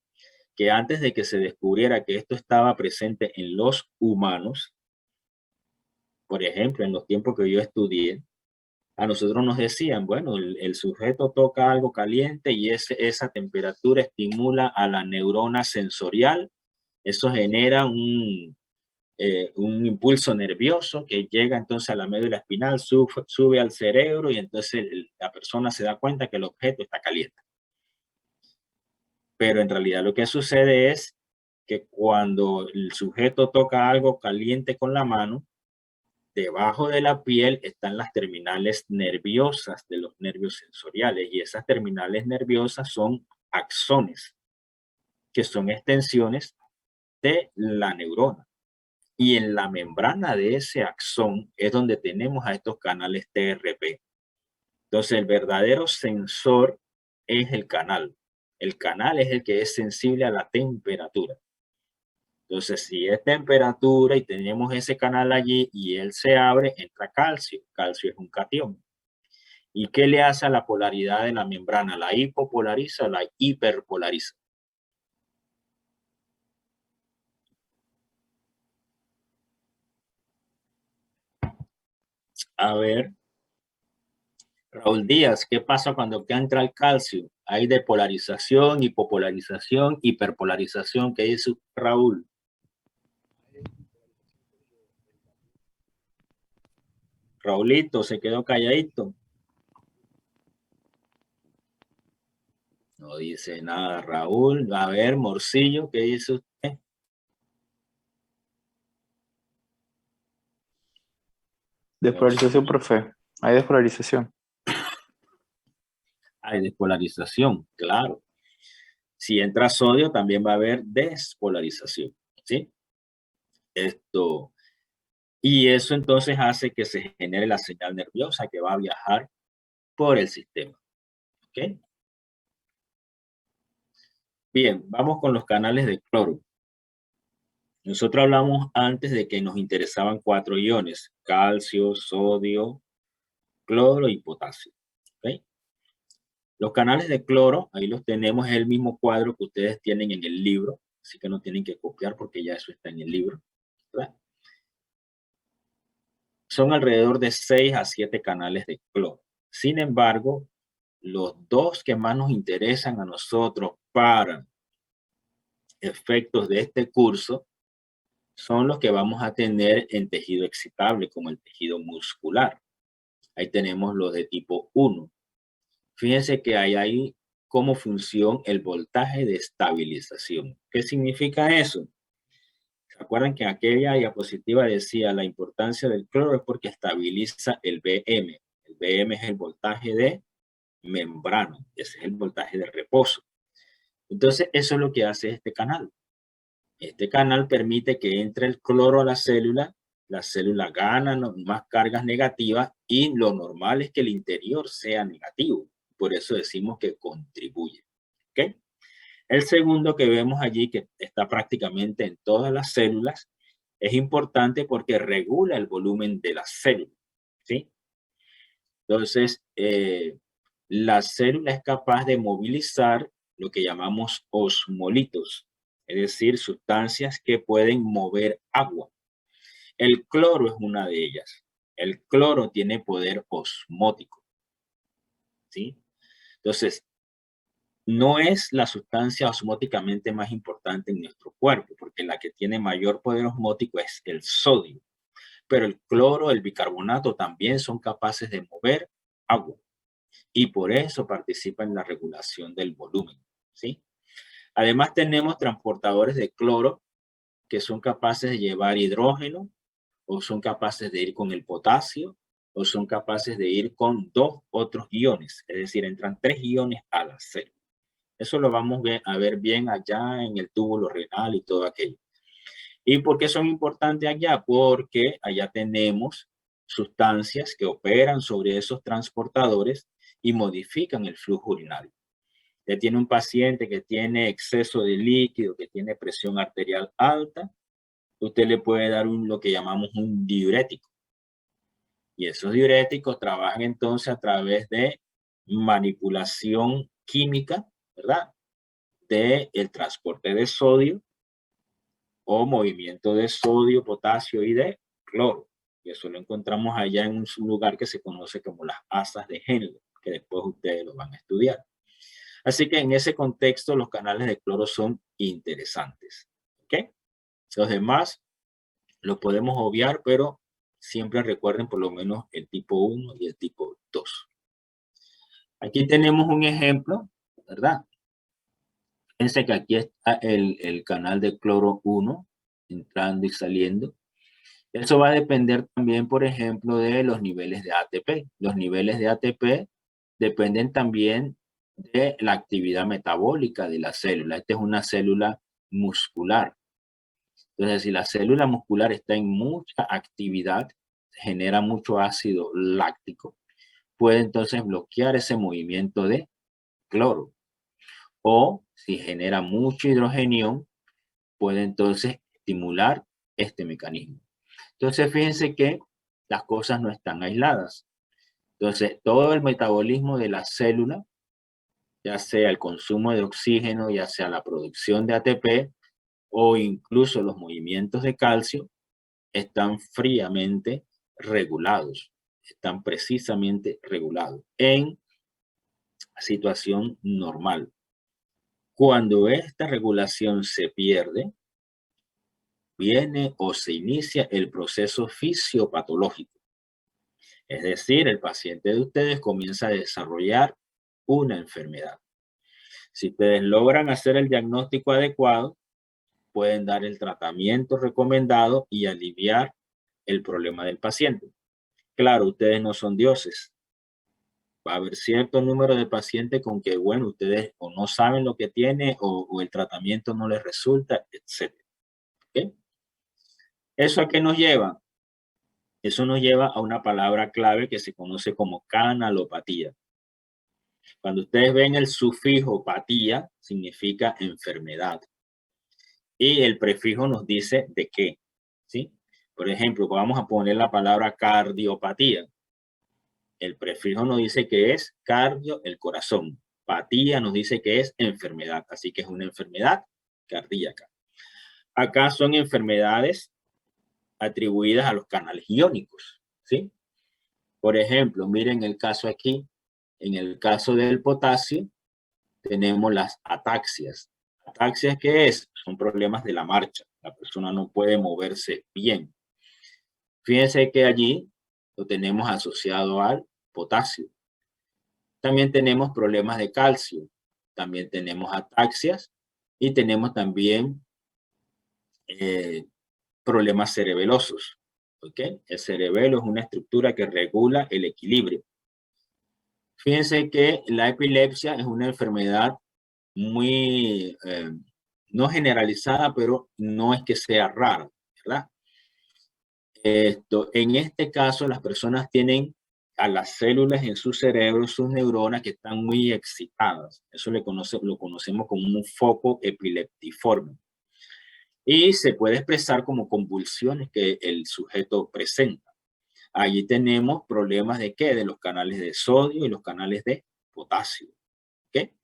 Que antes de que se descubriera que esto estaba presente en los humanos, por ejemplo, en los tiempos que yo estudié, a nosotros nos decían, bueno, el sujeto toca algo caliente y esa temperatura estimula a la neurona sensorial. Eso genera un impulso nervioso que llega entonces a la médula espinal, sube al cerebro y entonces la persona se da cuenta que el objeto está caliente. Pero en realidad lo que sucede es que cuando el sujeto toca algo caliente con la mano, debajo de la piel están las terminales nerviosas de los nervios sensoriales, y esas terminales nerviosas son axones, que son extensiones de la neurona. Y en la membrana de ese axón es donde tenemos a estos canales TRP. Entonces el verdadero sensor es el canal. El canal es el que es sensible a la temperatura. Entonces, si es temperatura y tenemos ese canal allí y él se abre, entra calcio. Calcio es un catión. ¿Y qué le hace a la polaridad de la membrana? ¿La hipopolariza o la hiperpolariza? A ver, Raúl Díaz, ¿qué pasa cuando entra el calcio? Hay depolarización, hipopolarización, hiperpolarización. ¿Qué dice Raúl? Raulito se quedó calladito. No dice nada Raúl. A ver, Morcillo, ¿qué dice usted? Despolarización, profe. Hay despolarización. Hay despolarización, claro. Si entra sodio, también va a haber despolarización, ¿sí? Y eso entonces hace que se genere la señal nerviosa que va a viajar por el sistema, ¿ok? Bien, vamos con los canales de cloro. Nosotros hablamos antes de que nos interesaban 4 iones: calcio, sodio, cloro y potasio, ¿ok? Los canales de cloro, ahí los tenemos, es el mismo cuadro que ustedes tienen en el libro, así que no tienen que copiar porque ya eso está en el libro, ¿verdad? Son alrededor de 6 a 7 canales de cloro. Sin embargo, los 2 que más nos interesan a nosotros para efectos de este curso son los que vamos a tener en tejido excitable, como el tejido muscular. Ahí tenemos los de tipo 1. Fíjense que hay ahí como función el voltaje de estabilización. ¿Qué significa eso? ¿Se acuerdan que en aquella diapositiva decía la importancia del cloro es porque estabiliza el BM? El BM es el voltaje de membrana, ese es el voltaje de reposo. Entonces, eso es lo que hace este canal. Este canal permite que entre el cloro a la célula gana más cargas negativas y lo normal es que el interior sea negativo. Por eso decimos que contribuye. ¿Okay? El segundo que vemos allí, que está prácticamente en todas las células, es importante porque regula el volumen de la célula, ¿sí? Entonces, la célula es capaz de movilizar lo que llamamos osmolitos, es decir, sustancias que pueden mover agua. El cloro es una de ellas. El cloro tiene poder osmótico, ¿sí? Entonces, no es la sustancia osmóticamente más importante en nuestro cuerpo, porque la que tiene mayor poder osmótico es el sodio. Pero el cloro, el bicarbonato también son capaces de mover agua y por eso participa en la regulación del volumen, ¿sí? Además tenemos transportadores de cloro que son capaces de llevar hidrógeno o son capaces de ir con el potasio o son capaces de ir con 2 otros iones, es decir, entran 3 iones a la célula. Eso lo vamos a ver bien allá en el túbulo renal y todo aquello. ¿Y por qué son importantes allá? Porque allá tenemos sustancias que operan sobre esos transportadores y modifican el flujo urinario. Usted tiene un paciente que tiene exceso de líquido, que tiene presión arterial alta, usted le puede dar lo que llamamos un diurético. Y esos diuréticos trabajan entonces a través de manipulación química, ¿verdad? De el transporte de sodio o movimiento de sodio, potasio y de cloro. Y eso lo encontramos allá en un lugar que se conoce como las asas de Henle, que después ustedes lo van a estudiar. Así que en ese contexto los canales de cloro son interesantes. ¿Ok? Los demás Lo podemos obviar, pero siempre recuerden por lo menos el tipo 1 y el tipo 2. Aquí tenemos un ejemplo, ¿verdad? Fíjense que aquí está el canal de cloro 1 entrando y saliendo. Eso va a depender también, por ejemplo, de los niveles de ATP. Los niveles de ATP dependen también de la actividad metabólica de la célula. Esta es una célula muscular. Entonces, si la célula muscular está en mucha actividad, genera mucho ácido láctico, puede entonces bloquear ese movimiento de cloro. O si genera mucho hidrogenión, puede entonces estimular este mecanismo. Entonces, fíjense que las cosas no están aisladas. Entonces, todo el metabolismo de la célula, ya sea el consumo de oxígeno, ya sea la producción de ATP o incluso los movimientos de calcio, están fríamente regulados, están precisamente regulados en situación normal. Cuando esta regulación se pierde, viene o se inicia el proceso fisiopatológico. Es decir, el paciente de ustedes comienza a desarrollar una enfermedad. Si ustedes logran hacer el diagnóstico adecuado, pueden dar el tratamiento recomendado y aliviar el problema del paciente. Claro, ustedes no son dioses. Va a haber cierto número de pacientes con que, bueno, ustedes o no saben lo que tiene o el tratamiento no les resulta, etc. ¿Okay? ¿Eso a qué nos lleva? Eso nos lleva a una palabra clave que se conoce como canalopatía. Cuando ustedes ven el sufijo patía, significa enfermedad. Y el prefijo nos dice de qué, ¿sí? Por ejemplo, vamos a poner la palabra cardiopatía. El prefijo nos dice que es cardio, el corazón. Patía nos dice que es enfermedad, así que es una enfermedad cardíaca. Acá son enfermedades atribuidas a los canales iónicos, ¿sí? Por ejemplo, miren el caso aquí. En el caso del potasio, tenemos las ataxias. ¿Ataxias qué es? Son problemas de la marcha. La persona no puede moverse bien. Fíjense que allí lo tenemos asociado al potasio. También tenemos problemas de calcio. También tenemos ataxias y tenemos también problemas cerebelosos. ¿Okay? El cerebelo es una estructura que regula el equilibrio. Fíjense que la epilepsia es una enfermedad muy, no generalizada, pero no es que sea rara, ¿verdad? En este caso, las personas tienen a las células en su cerebro, sus neuronas, que están muy excitadas. Eso lo conocemos como un foco epileptiforme. Y se puede expresar como convulsiones que el sujeto presenta. Allí tenemos problemas de ¿qué? De los canales de sodio y los canales de potasio. ¿Okay?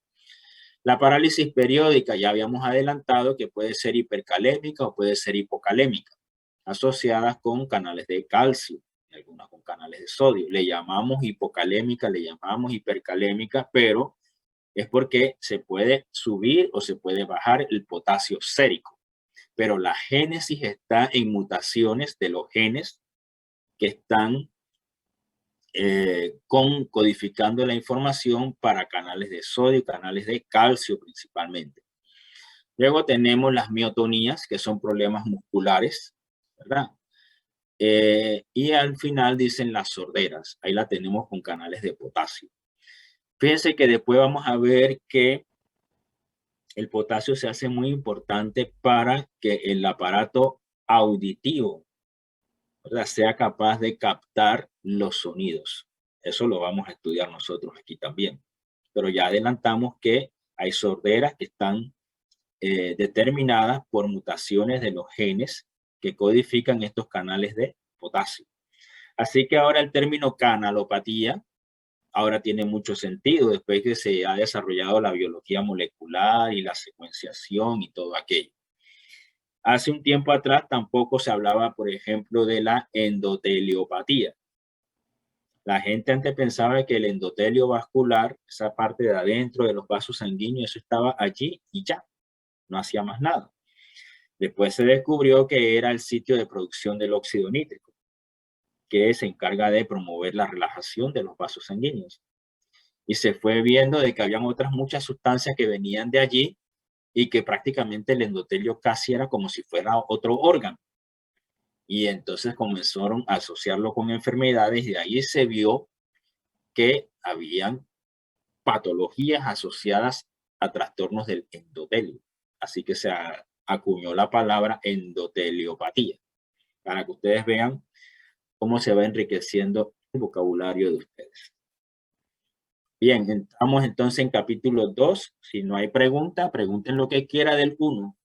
La parálisis periódica ya habíamos adelantado que puede ser hipercalémica o puede ser hipocalémica, asociadas con canales de calcio y algunas con canales de sodio. Le llamamos hipocalémica, le llamamos hipercalémica, pero es porque se puede subir o se puede bajar el potasio sérico. Pero la génesis está en mutaciones de los genes que están codificando la información para canales de sodio y canales de calcio principalmente. Luego tenemos las miotonías, que son problemas musculares, ¿verdad? Y al final dicen las sorderas. Ahí la tenemos con canales de potasio. Fíjense que después vamos a ver que el potasio se hace muy importante para que el aparato auditivo, ¿verdad?, sea capaz de captar los sonidos. Eso lo vamos a estudiar nosotros aquí también. Pero ya adelantamos que hay sorderas que están determinadas por mutaciones de los genes que codifican estos canales de potasio. Así que ahora el término canalopatía ahora tiene mucho sentido después que se ha desarrollado la biología molecular y la secuenciación y todo aquello. Hace un tiempo atrás tampoco se hablaba, por ejemplo, de la endoteliopatía. La gente antes pensaba que el endotelio vascular, esa parte de adentro de los vasos sanguíneos, eso estaba allí y ya, no hacía más nada. Después se descubrió que era el sitio de producción del óxido nítrico, que se encarga de promover la relajación de los vasos sanguíneos. Y se fue viendo de que habían otras muchas sustancias que venían de allí y que prácticamente el endotelio casi era como si fuera otro órgano. Y entonces comenzaron a asociarlo con enfermedades y de ahí se vio que habían patologías asociadas a trastornos del endotelio. Así que se acuñó la palabra endoteliopatía, para que ustedes vean cómo se va enriqueciendo el vocabulario de ustedes. Bien, entramos entonces en capítulo 2. Si no hay pregunta, pregunten lo que quiera del 1.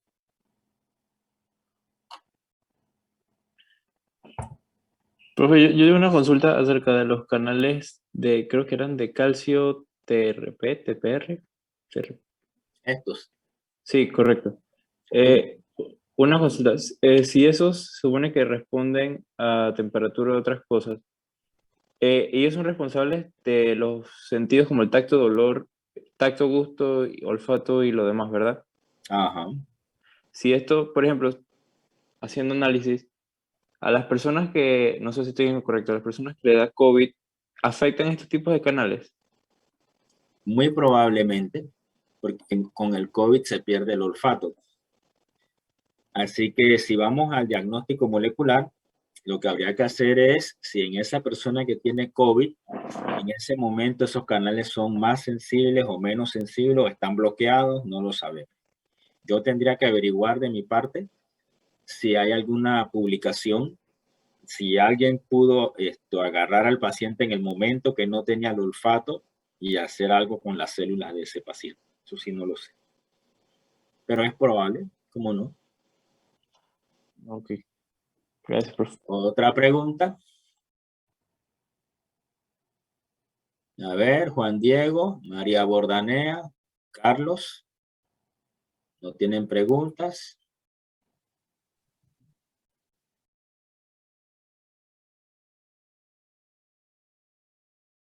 Profe, yo tengo una consulta acerca de los canales de, creo que eran de calcio TRP, TPR. Estos. Sí, correcto. Una consulta, si esos se supone que responden a temperatura de otras cosas, ellos son responsables de los sentidos como el tacto, dolor, tacto, gusto, olfato y lo demás, ¿verdad? Ajá. Si esto, por ejemplo, haciendo análisis, a las personas que, no sé si estoy incorrecto, a las personas que le da COVID, ¿afectan estos tipos de canales? Muy probablemente, porque con el COVID se pierde el olfato. Así que si vamos al diagnóstico molecular, lo que habría que hacer es, si en esa persona que tiene COVID, en ese momento esos canales son más sensibles o menos sensibles o están bloqueados, no lo sabemos. Yo tendría que averiguar de mi parte si hay alguna publicación, si alguien pudo agarrar al paciente en el momento que no tenía el olfato y hacer algo con las células de ese paciente. Eso sí no lo sé. Pero es probable, ¿cómo no? Ok. Gracias, profe. Otra pregunta. A ver, Juan Diego, María Bordanea, Carlos. ¿No tienen preguntas?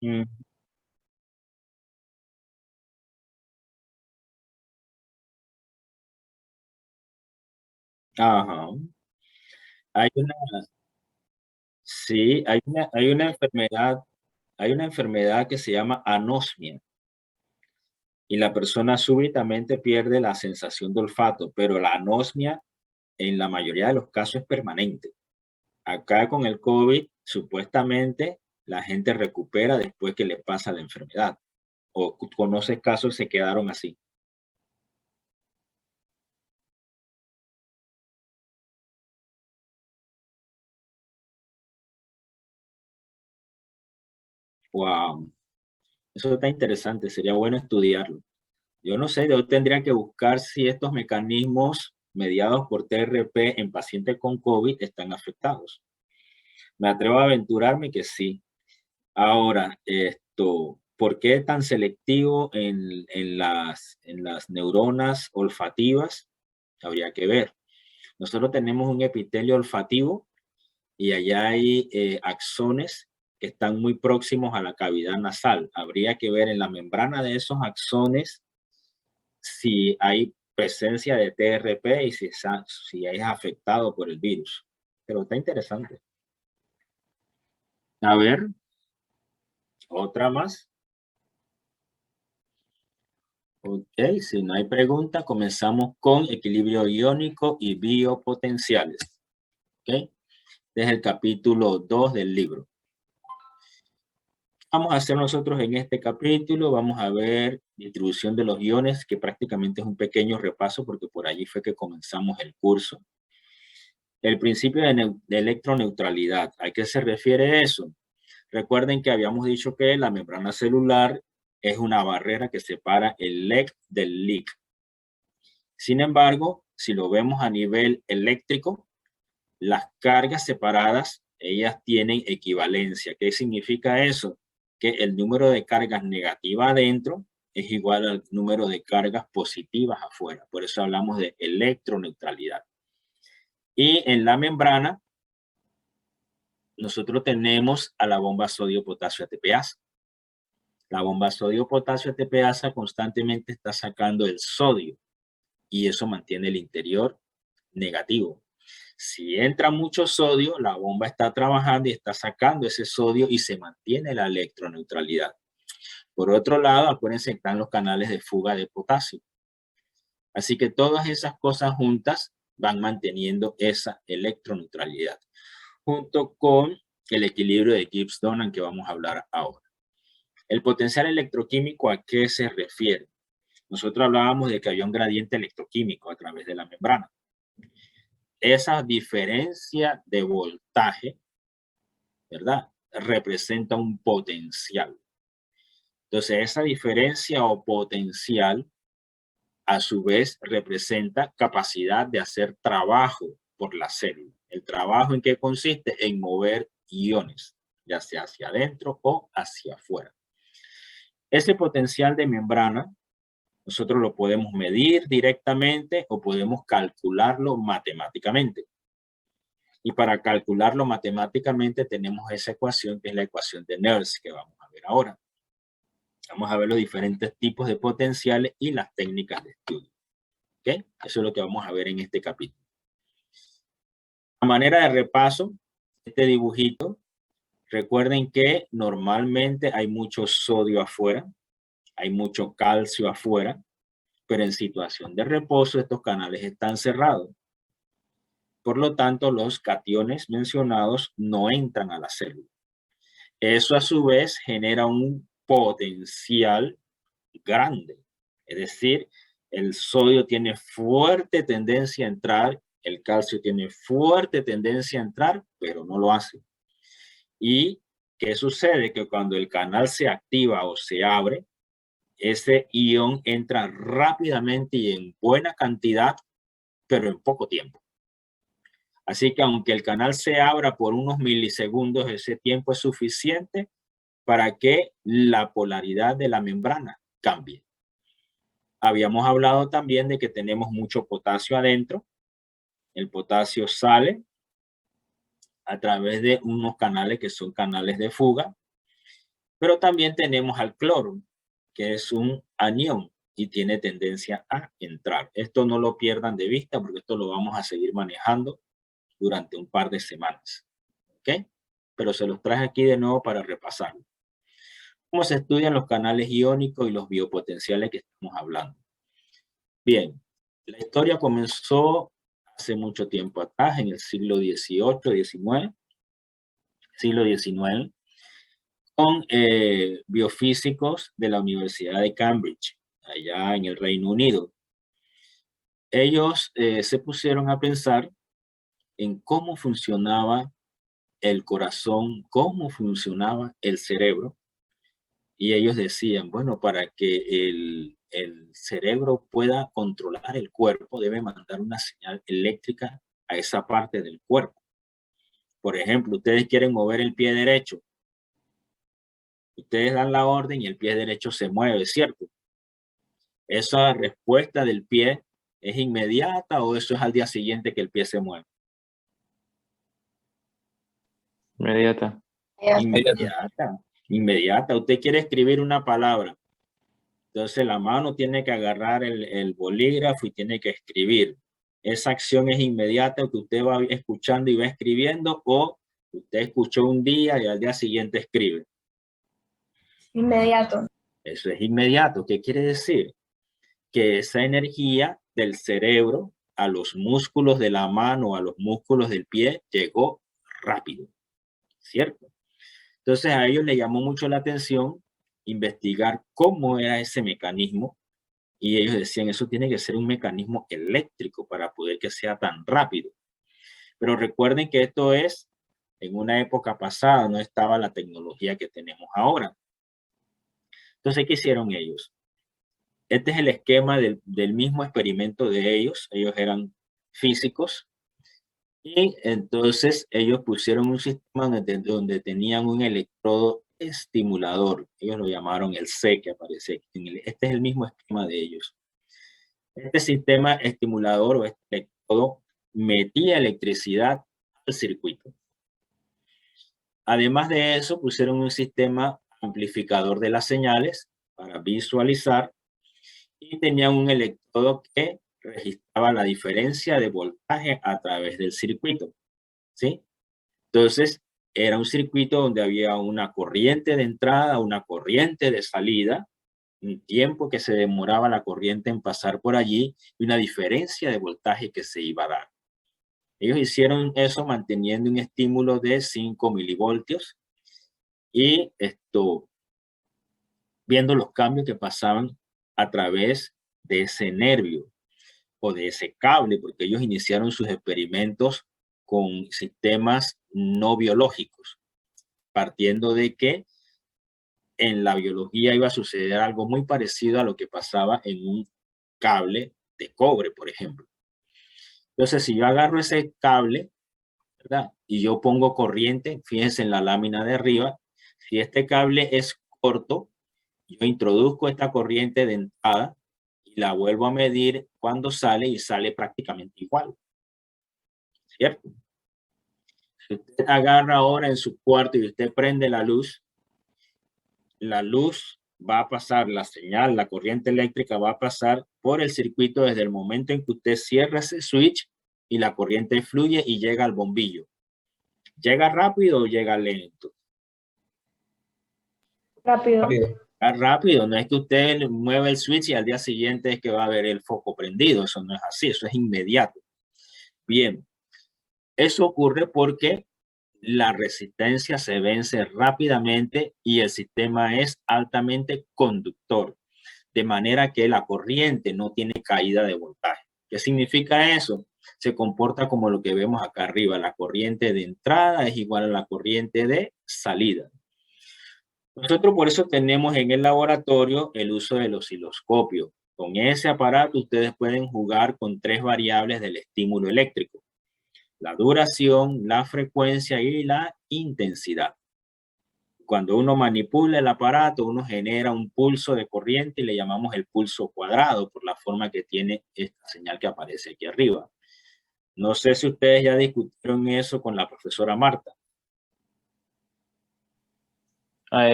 Mm, Ajá. Hay una, sí, hay una enfermedad que se llama anosmia y la persona súbitamente pierde la sensación de olfato, pero la anosmia en la mayoría de los casos es permanente. Acá con el COVID, supuestamente la gente recupera después que le pasa la enfermedad. ¿O conoces casos que se quedaron así? Wow, eso está interesante, sería bueno estudiarlo. Yo no sé, yo tendría que buscar si estos mecanismos mediados por TRP en pacientes con COVID están afectados. Me atrevo a aventurarme que sí. Ahora, ¿por qué tan selectivo en las neuronas olfativas? Habría que ver. Nosotros tenemos un epitelio olfativo y allá hay axones que están muy próximos a la cavidad nasal. Habría que ver en la membrana de esos axones si hay presencia de TRP y si es afectado por el virus. Pero está interesante. A ver, otra más. Ok, si no hay pregunta, comenzamos con equilibrio iónico y biopotenciales. Ok, desde el capítulo 2 del libro. Vamos a hacer nosotros en este capítulo, vamos a ver distribución de los iones, que prácticamente es un pequeño repaso porque por allí fue que comenzamos el curso. El principio de electroneutralidad, ¿a qué se refiere eso? Recuerden que habíamos dicho que la membrana celular es una barrera que separa el LEC del LIC. Sin embargo, si lo vemos a nivel eléctrico, las cargas separadas, ellas tienen equivalencia. ¿Qué significa eso? Que el número de cargas negativas adentro es igual al número de cargas positivas afuera. Por eso hablamos de electroneutralidad. Y en la membrana, nosotros tenemos a la bomba sodio-potasio ATPasa. La bomba sodio-potasio ATPasa constantemente está sacando el sodio y eso mantiene el interior negativo. Si entra mucho sodio, la bomba está trabajando y está sacando ese sodio y se mantiene la electroneutralidad. Por otro lado, acuérdense que están los canales de fuga de potasio. Así que todas esas cosas juntas van manteniendo esa electroneutralidad, junto con el equilibrio de Gibbs-Dunham que vamos a hablar ahora. El potencial electroquímico, ¿a qué se refiere? Nosotros hablábamos de que había un gradiente electroquímico a través de la membrana. Esa diferencia de voltaje, ¿verdad?, representa un potencial. Entonces, esa diferencia o potencial, a su vez, representa capacidad de hacer trabajo por la célula. ¿El trabajo en qué consiste? En mover iones, ya sea hacia adentro o hacia afuera. Ese potencial de membrana, nosotros lo podemos medir directamente o podemos calcularlo matemáticamente. Y para calcularlo matemáticamente tenemos esa ecuación que es la ecuación de Nernst que vamos a ver ahora. Vamos a ver los diferentes tipos de potenciales y las técnicas de estudio. ¿Ok? Eso es lo que vamos a ver en este capítulo. A manera de repaso, este dibujito, recuerden que normalmente hay mucho sodio afuera, hay mucho calcio afuera, pero en situación de reposo estos canales están cerrados. Por lo tanto, los cationes mencionados no entran a la célula. Eso a su vez genera un potencial grande. Es decir, el sodio tiene fuerte tendencia a entrar, el calcio tiene fuerte tendencia a entrar, pero no lo hace. ¿Y qué sucede? Que cuando el canal se activa o se abre, ese ion entra rápidamente y en buena cantidad, pero en poco tiempo. Así que aunque el canal se abra por unos milisegundos, ese tiempo es suficiente para que la polaridad de la membrana cambie. Habíamos hablado también de que tenemos mucho potasio adentro. El potasio sale a través de unos canales que son canales de fuga, pero también tenemos al cloro, que es un anión y tiene tendencia a entrar. Esto no lo pierdan de vista porque esto lo vamos a seguir manejando durante un par de semanas. ¿Ok? Pero se los traje aquí de nuevo para repasarlo. ¿Cómo se estudian los canales iónicos y los biopotenciales que estamos hablando? Bien, la historia comenzó hace mucho tiempo atrás, en el siglo XVIII, XIX, con biofísicos de la Universidad de Cambridge, allá en el Reino Unido. Ellos se pusieron a pensar en cómo funcionaba el corazón, cómo funcionaba el cerebro, y ellos decían, bueno, para que el cerebro pueda controlar el cuerpo, debe mandar una señal eléctrica a esa parte del cuerpo. Por ejemplo, ustedes quieren mover el pie derecho. Ustedes dan la orden y el pie derecho se mueve, ¿cierto? ¿Esa respuesta del pie es inmediata o eso es al día siguiente que el pie se mueve? Inmediata. Inmediata. Usted quiere escribir una palabra. Entonces la mano tiene que agarrar el bolígrafo y tiene que escribir. Esa acción es inmediata que usted va escuchando y va escribiendo, o usted escuchó un día y al día siguiente escribe. Inmediato. Eso es inmediato. ¿Qué quiere decir? Que esa energía del cerebro a los músculos de la mano, a los músculos del pie, llegó rápido, ¿cierto? Entonces a ellos les llamó mucho la atención investigar cómo era ese mecanismo, y ellos decían, eso tiene que ser un mecanismo eléctrico para poder que sea tan rápido. Pero recuerden que esto es en una época pasada, no estaba la tecnología que tenemos ahora. Entonces, ¿qué hicieron ellos? Este es el esquema del mismo experimento de ellos. Ellos eran físicos y entonces ellos pusieron un sistema donde tenían un electrodo estimulador. Ellos lo llamaron el C, que aparece aquí. Este es el mismo esquema de ellos. Este sistema estimulador o este electrodo metía electricidad al circuito. Además de eso, pusieron un sistema amplificador de las señales para visualizar, y tenían un electrodo que registraba la diferencia de voltaje a través del circuito, ¿sí? Entonces, era un circuito donde había una corriente de entrada, una corriente de salida, un tiempo que se demoraba la corriente en pasar por allí y una diferencia de voltaje que se iba a dar. Ellos hicieron eso manteniendo un estímulo de 5 milivoltios y viendo los cambios que pasaban a través de ese nervio o de ese cable, porque ellos iniciaron sus experimentos con sistemas no biológicos, partiendo de que en la biología iba a suceder algo muy parecido a lo que pasaba en un cable de cobre, por ejemplo. Entonces, si yo agarro ese cable, ¿verdad? Y yo pongo corriente, fíjense en la lámina de arriba, si este cable es corto, yo introduzco esta corriente de entrada y la vuelvo a medir cuando sale y sale prácticamente igual, ¿cierto? Si usted agarra ahora en su cuarto y usted prende la luz va a pasar, la señal, la corriente eléctrica va a pasar por el circuito desde el momento en que usted cierra ese switch y la corriente fluye y llega al bombillo. ¿Llega rápido o llega lento? Rápido. Rápido, no es que usted mueve el switch y al día siguiente es que va a ver el foco prendido, eso no es así, eso es inmediato. Bien, eso ocurre porque la resistencia se vence rápidamente y el sistema es altamente conductor, de manera que la corriente no tiene caída de voltaje. ¿Qué significa eso? Se comporta como lo que vemos acá arriba, la corriente de entrada es igual a la corriente de salida. Nosotros por eso tenemos en el laboratorio el uso del osciloscopio. Con ese aparato ustedes pueden jugar con 3 variables del estímulo eléctrico: la duración, la frecuencia y la intensidad. Cuando uno manipula el aparato, uno genera un pulso de corriente y le llamamos el pulso cuadrado por la forma que tiene esta señal que aparece aquí arriba. No sé si ustedes ya discutieron eso con la profesora Marta.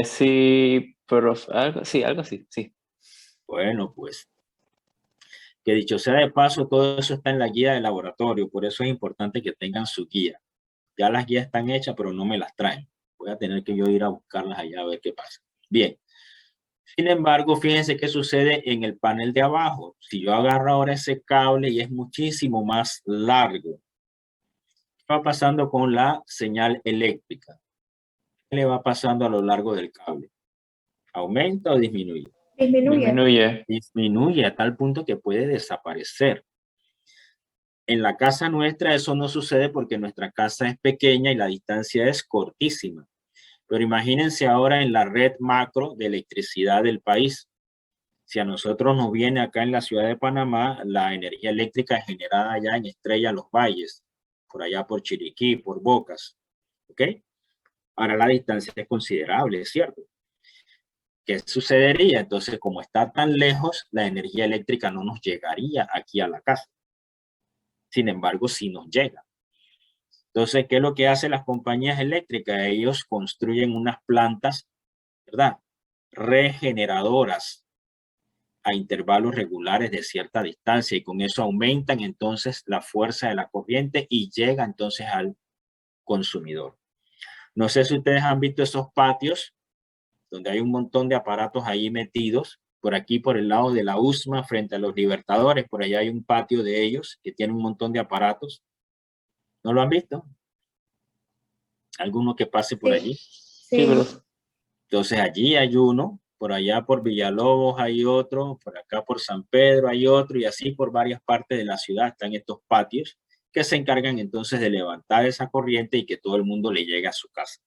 Sí, pero algo así, sí. Bueno, pues, que dicho sea de paso, todo eso está en la guía del laboratorio, por eso es importante que tengan su guía. Ya las guías están hechas, pero no me las traen. Voy a tener que yo ir a buscarlas allá a ver qué pasa. Bien. Sin embargo, fíjense qué sucede en el panel de abajo. Si yo agarro ahora ese cable y es muchísimo más largo, ¿qué va pasando con la señal eléctrica? ¿Qué le va pasando a lo largo del cable? ¿Aumenta o disminuye? Disminuye. Disminuye a tal punto que puede desaparecer. En la casa nuestra eso no sucede porque nuestra casa es pequeña y la distancia es cortísima. Pero imagínense ahora en la red macro de electricidad del país. Si a nosotros nos viene acá en la ciudad de Panamá, la energía eléctrica generada allá en Estrella Los Valles, por allá por Chiriquí, por Bocas, ¿ok? Ahora la distancia es considerable, ¿es cierto? ¿Qué sucedería? Entonces, como está tan lejos, la energía eléctrica no nos llegaría aquí a la casa. Sin embargo, sí nos llega. Entonces, ¿qué es lo que hacen las compañías eléctricas? Ellos construyen unas plantas, ¿verdad? Regeneradoras a intervalos regulares de cierta distancia y con eso aumentan entonces la fuerza de la corriente y llega entonces al consumidor. No sé si ustedes han visto esos patios donde hay un montón de aparatos ahí metidos. Por aquí, por el lado de la USMA, frente a los Libertadores, por allá hay un patio de ellos que tiene un montón de aparatos. ¿No lo han visto? ¿Alguno que pase por allí? Sí, pero Entonces allí hay uno, por allá por Villalobos hay otro, por acá por San Pedro hay otro y así por varias partes de la ciudad están estos patios que se encargan entonces de levantar esa corriente y que todo el mundo le llegue a su casa.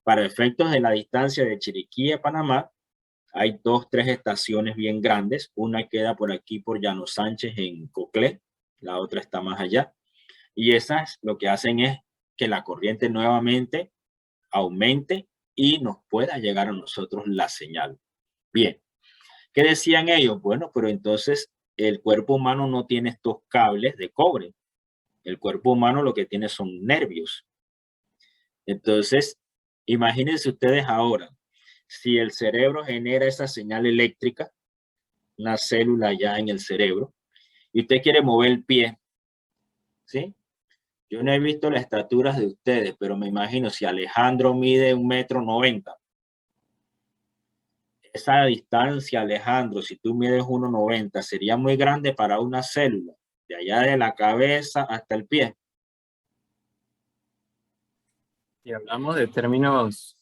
Para efectos de la distancia de Chiriquí a Panamá, hay 2, 3 estaciones bien grandes. Una queda por aquí por Llano Sánchez en Coclé, la otra está más allá. Y esas lo que hacen es que la corriente nuevamente aumente y nos pueda llegar a nosotros la señal. Bien, ¿qué decían ellos? Bueno, pero entonces el cuerpo humano no tiene estos cables de cobre. El cuerpo humano lo que tiene son nervios. Entonces, imagínense ustedes ahora, si el cerebro genera esa señal eléctrica, una célula ya en el cerebro, y usted quiere mover el pie, ¿sí? Yo no he visto las estaturas de ustedes, pero me imagino si Alejandro mide 1,90 m, esa distancia, Alejandro, si tú mides 1,90 m, sería muy grande para una célula, de allá de la cabeza hasta el pie. Si hablamos de términos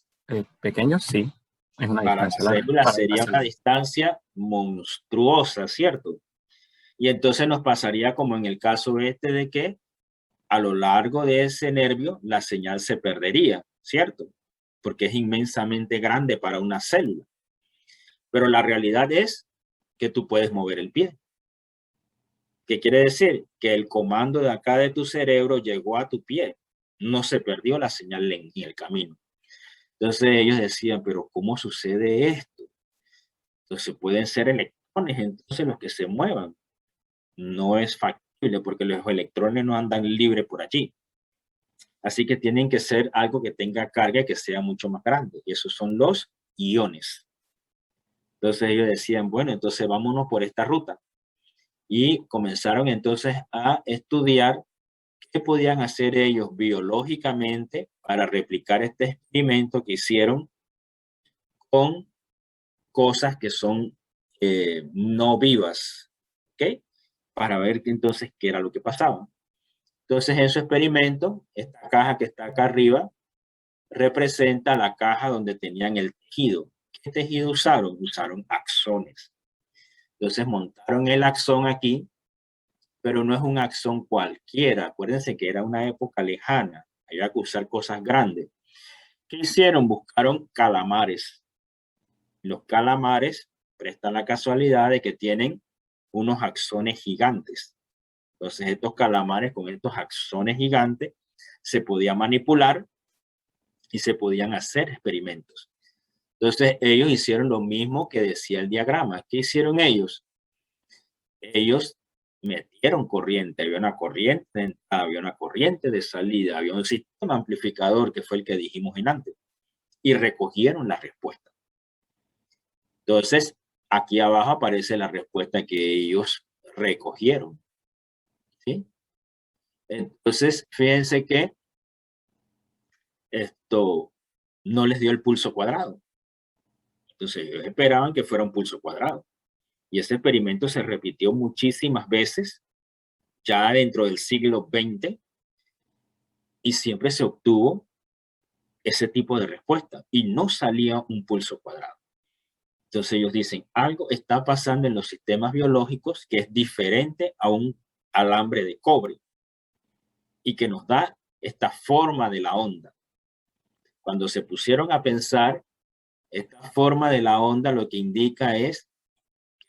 pequeños, sí, es una Para la distancia larga. célula Para sería una distancia monstruosa, ¿cierto? Y entonces nos pasaría como en el caso este de que a lo largo de ese nervio la señal se perdería, ¿cierto? Porque es inmensamente grande para una célula. Pero la realidad es que tú puedes mover el pie. ¿Qué quiere decir? Que el comando de acá de tu cerebro llegó a tu pie. No se perdió la señal en el camino. Entonces ellos decían, pero ¿cómo sucede esto? Entonces pueden ser electrones entonces los que se muevan. No es factible porque los electrones no andan libres por allí. Así que tienen que ser algo que tenga carga y que sea mucho más grande. Y esos son los iones. Entonces ellos decían, bueno, entonces vámonos por esta ruta. Y comenzaron entonces a estudiar qué podían hacer ellos biológicamente para replicar este experimento que hicieron con cosas que son no vivas, ¿ok? Para ver entonces qué era lo que pasaba. Entonces, en su experimento, esta caja que está acá arriba representa la caja donde tenían el tejido. ¿Qué tejido usaron? Usaron axones. Entonces, montaron el axón aquí, pero no es un axón cualquiera. Acuérdense que era una época lejana. Había que usar cosas grandes. ¿Qué hicieron? Buscaron calamares. Los calamares prestan la casualidad de que tienen unos axones gigantes. Entonces, estos calamares con estos axones gigantes se podían manipular y se podían hacer experimentos. Entonces, ellos hicieron lo mismo que decía el diagrama. ¿Qué hicieron ellos? Ellos metieron corriente. Había una corriente de entrada, había una corriente de salida, había un sistema amplificador que fue el que dijimos antes. Y recogieron la respuesta. Entonces, aquí abajo aparece la respuesta que ellos recogieron. ¿Sí? Entonces, fíjense que esto no les dio el pulso cuadrado. Entonces, ellos esperaban que fuera un pulso cuadrado. Y ese experimento se repitió muchísimas veces, ya dentro del siglo XX, y siempre se obtuvo ese tipo de respuesta, y no salía un pulso cuadrado. Entonces ellos dicen, algo está pasando en los sistemas biológicos que es diferente a un alambre de cobre, y que nos da esta forma de la onda. Cuando se pusieron a pensar, esta forma de la onda lo que indica es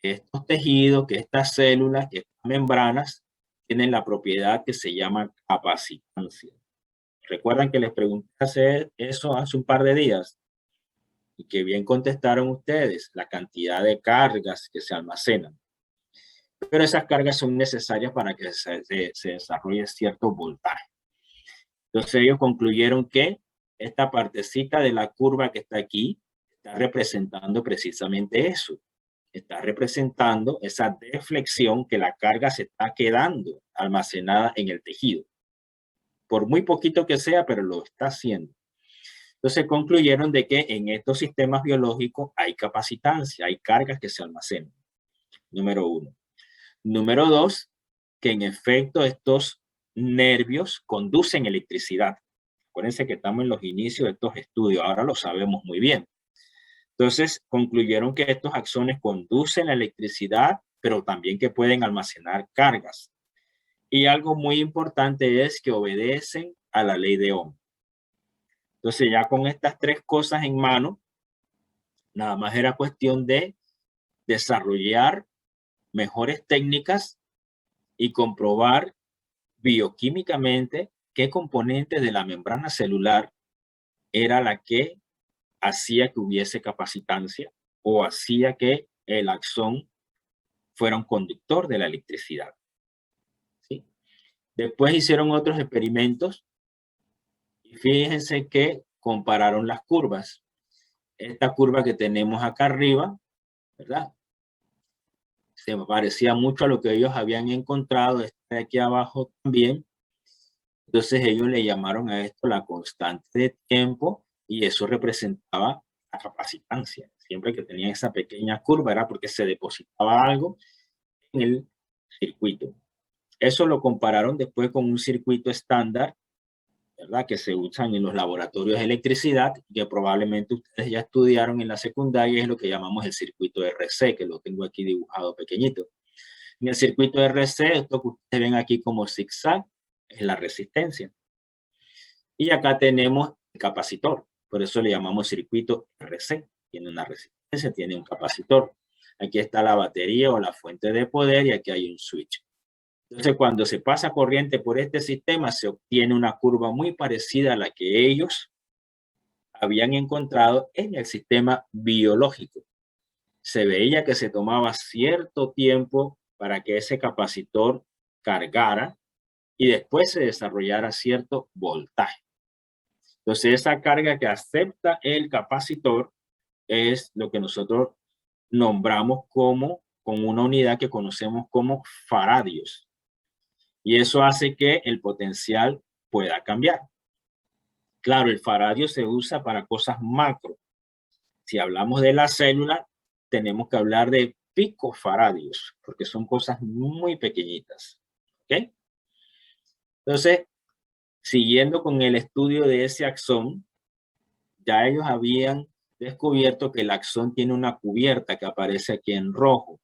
que estos tejidos, que estas células, que estas membranas tienen la propiedad que se llama capacitancia. ¿Recuerdan que les pregunté eso hace un par de días? Y que bien contestaron ustedes, la cantidad de cargas que se almacenan. Pero esas cargas son necesarias para que se desarrolle cierto voltaje. Entonces ellos concluyeron que esta partecita de la curva que está aquí está representando precisamente eso. Está representando esa deflexión que la carga se está quedando almacenada en el tejido. Por muy poquito que sea, pero lo está haciendo. Entonces concluyeron de que en estos sistemas biológicos hay capacitancia, hay cargas que se almacenan. Número uno. Número dos, que en efecto estos nervios conducen electricidad. Acuérdense que estamos en los inicios de estos estudios, ahora lo sabemos muy bien. Entonces concluyeron que estos axones conducen la electricidad, pero también que pueden almacenar cargas. Y algo muy importante es que obedecen a la ley de Ohm. Entonces ya con estas tres cosas en mano, nada más era cuestión de desarrollar mejores técnicas y comprobar bioquímicamente qué componente de la membrana celular era la que hacía que hubiese capacitancia o hacía que el axón fuera un conductor de la electricidad. ¿Sí? Después hicieron otros experimentos y fíjense que compararon las curvas. Esta curva que tenemos acá arriba, ¿verdad? se parecía mucho a lo que ellos habían encontrado, este de aquí abajo también. Entonces ellos le llamaron a esto la constante de tiempo y eso representaba la capacitancia. Siempre que tenían esa pequeña curva era porque se depositaba algo en el circuito. Eso lo compararon después con un circuito estándar, ¿verdad? Que se usan en los laboratorios de electricidad, que probablemente ustedes ya estudiaron en la secundaria, es lo que llamamos el circuito RC, que lo tengo aquí dibujado pequeñito. En el circuito RC, esto que ustedes ven aquí como zigzag, es la resistencia. Y acá tenemos el capacitor, por eso le llamamos circuito RC. Tiene una resistencia, tiene un capacitor. Aquí está la batería o la fuente de poder y aquí hay un switch. Entonces, cuando se pasa corriente por este sistema, se obtiene una curva muy parecida a la que ellos habían encontrado en el sistema biológico. Se veía que se tomaba cierto tiempo para que ese capacitor cargara y después se desarrollara cierto voltaje. Entonces, esa carga que acepta el capacitor es lo que nosotros nombramos como, con una unidad que conocemos como faradios. Y eso hace que el potencial pueda cambiar. Claro, el faradio se usa para cosas macro. Si hablamos de la célula, tenemos que hablar de picofaradios, porque son cosas muy pequeñitas. ¿Ok? Entonces, siguiendo con el estudio de ese axón, ya ellos habían descubierto que el axón tiene una cubierta que aparece aquí en rojo.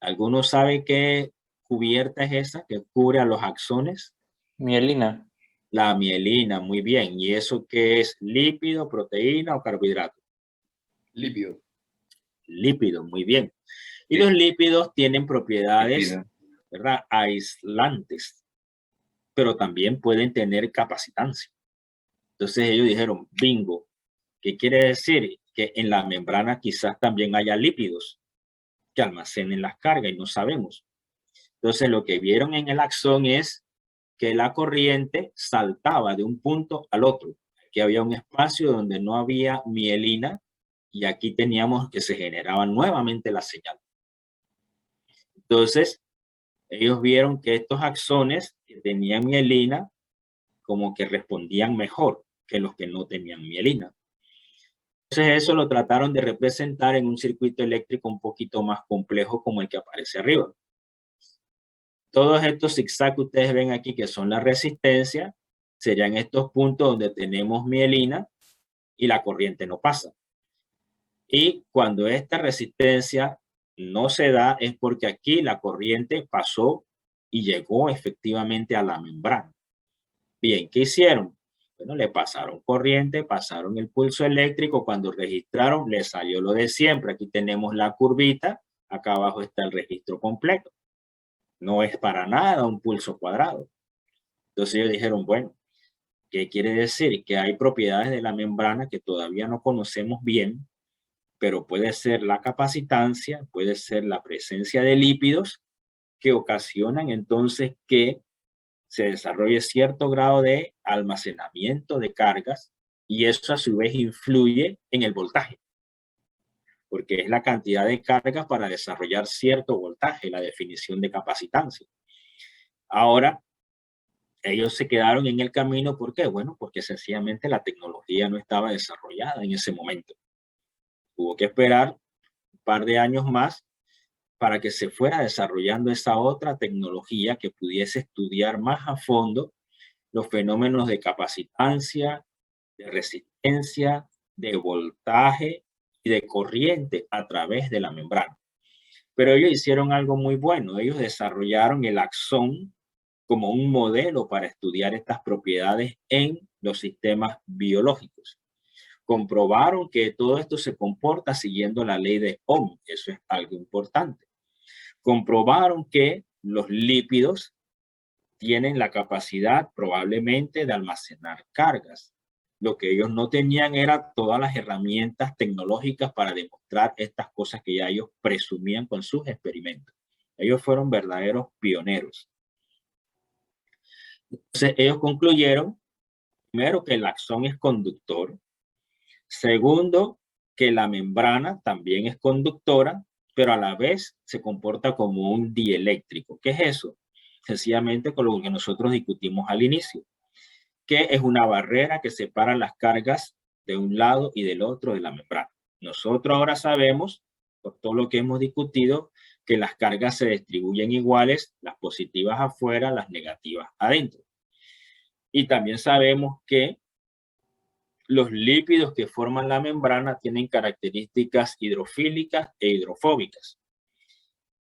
¿Algunos saben qué cubierta es esa que cubre a los axones? Mielina. La mielina, muy bien. ¿Y eso qué es? ¿Lípido, proteína o carbohidrato? Lípido. Lípido, muy bien. Y Sí. los lípidos tienen propiedades, Lípido. ¿verdad?, aislantes, pero también pueden tener capacitancia. Entonces ellos dijeron, bingo, ¿qué quiere decir? Que en la membrana quizás también haya lípidos que almacenen las cargas y no sabemos. Entonces lo que vieron en el axón es que la corriente saltaba de un punto al otro. Aquí había un espacio donde no había mielina y aquí teníamos que se generaba nuevamente la señal. Entonces, ellos vieron que estos axones que tenían mielina como que respondían mejor que los que no tenían mielina. Entonces eso lo trataron de representar en un circuito eléctrico un poquito más complejo como el que aparece arriba. Todos estos zigzags que ustedes ven aquí, que son la resistencia, serían estos puntos donde tenemos mielina y la corriente no pasa. Y cuando esta resistencia no se da es porque aquí la corriente pasó y llegó efectivamente a la membrana. Bien, ¿qué hicieron? Bueno, le pasaron corriente, pasaron el pulso eléctrico, cuando registraron le salió lo de siempre. Aquí tenemos la curvita, acá abajo está el registro completo. No es para nada un pulso cuadrado. Entonces ellos dijeron, bueno, ¿qué quiere decir? Que hay propiedades de la membrana que todavía no conocemos bien, pero puede ser la capacitancia, puede ser la presencia de lípidos que ocasionan entonces que se desarrolle cierto grado de almacenamiento de cargas y eso a su vez influye en el voltaje, porque es la cantidad de cargas para desarrollar cierto voltaje, la definición de capacitancia. Ahora, ellos se quedaron en el camino, ¿por qué? Bueno, porque sencillamente la tecnología no estaba desarrollada en ese momento. Hubo que esperar un par de años más para que se fuera desarrollando esa otra tecnología que pudiese estudiar más a fondo los fenómenos de capacitancia, de resistencia, de voltaje y de corriente a través de la membrana. Pero ellos hicieron algo muy bueno. Ellos desarrollaron el axón como un modelo para estudiar estas propiedades en los sistemas biológicos. Comprobaron que todo esto se comporta siguiendo la ley de Ohm. Eso es algo importante. Comprobaron que los lípidos tienen la capacidad probablemente de almacenar cargas. Lo que ellos no tenían era todas las herramientas tecnológicas para demostrar estas cosas que ya ellos presumían con sus experimentos. Ellos fueron verdaderos pioneros. Entonces ellos concluyeron, primero, que el axón es conductor. Segundo, que la membrana también es conductora. pero a la vez se comporta como un dieléctrico. ¿Qué es eso? Sencillamente con lo que nosotros discutimos al inicio, que es una barrera que separa las cargas de un lado y del otro de la membrana. Nosotros ahora sabemos, por todo lo que hemos discutido, que las cargas se distribuyen iguales, las positivas afuera, las negativas adentro. Y también sabemos que los lípidos que forman la membrana tienen características hidrofílicas e hidrofóbicas.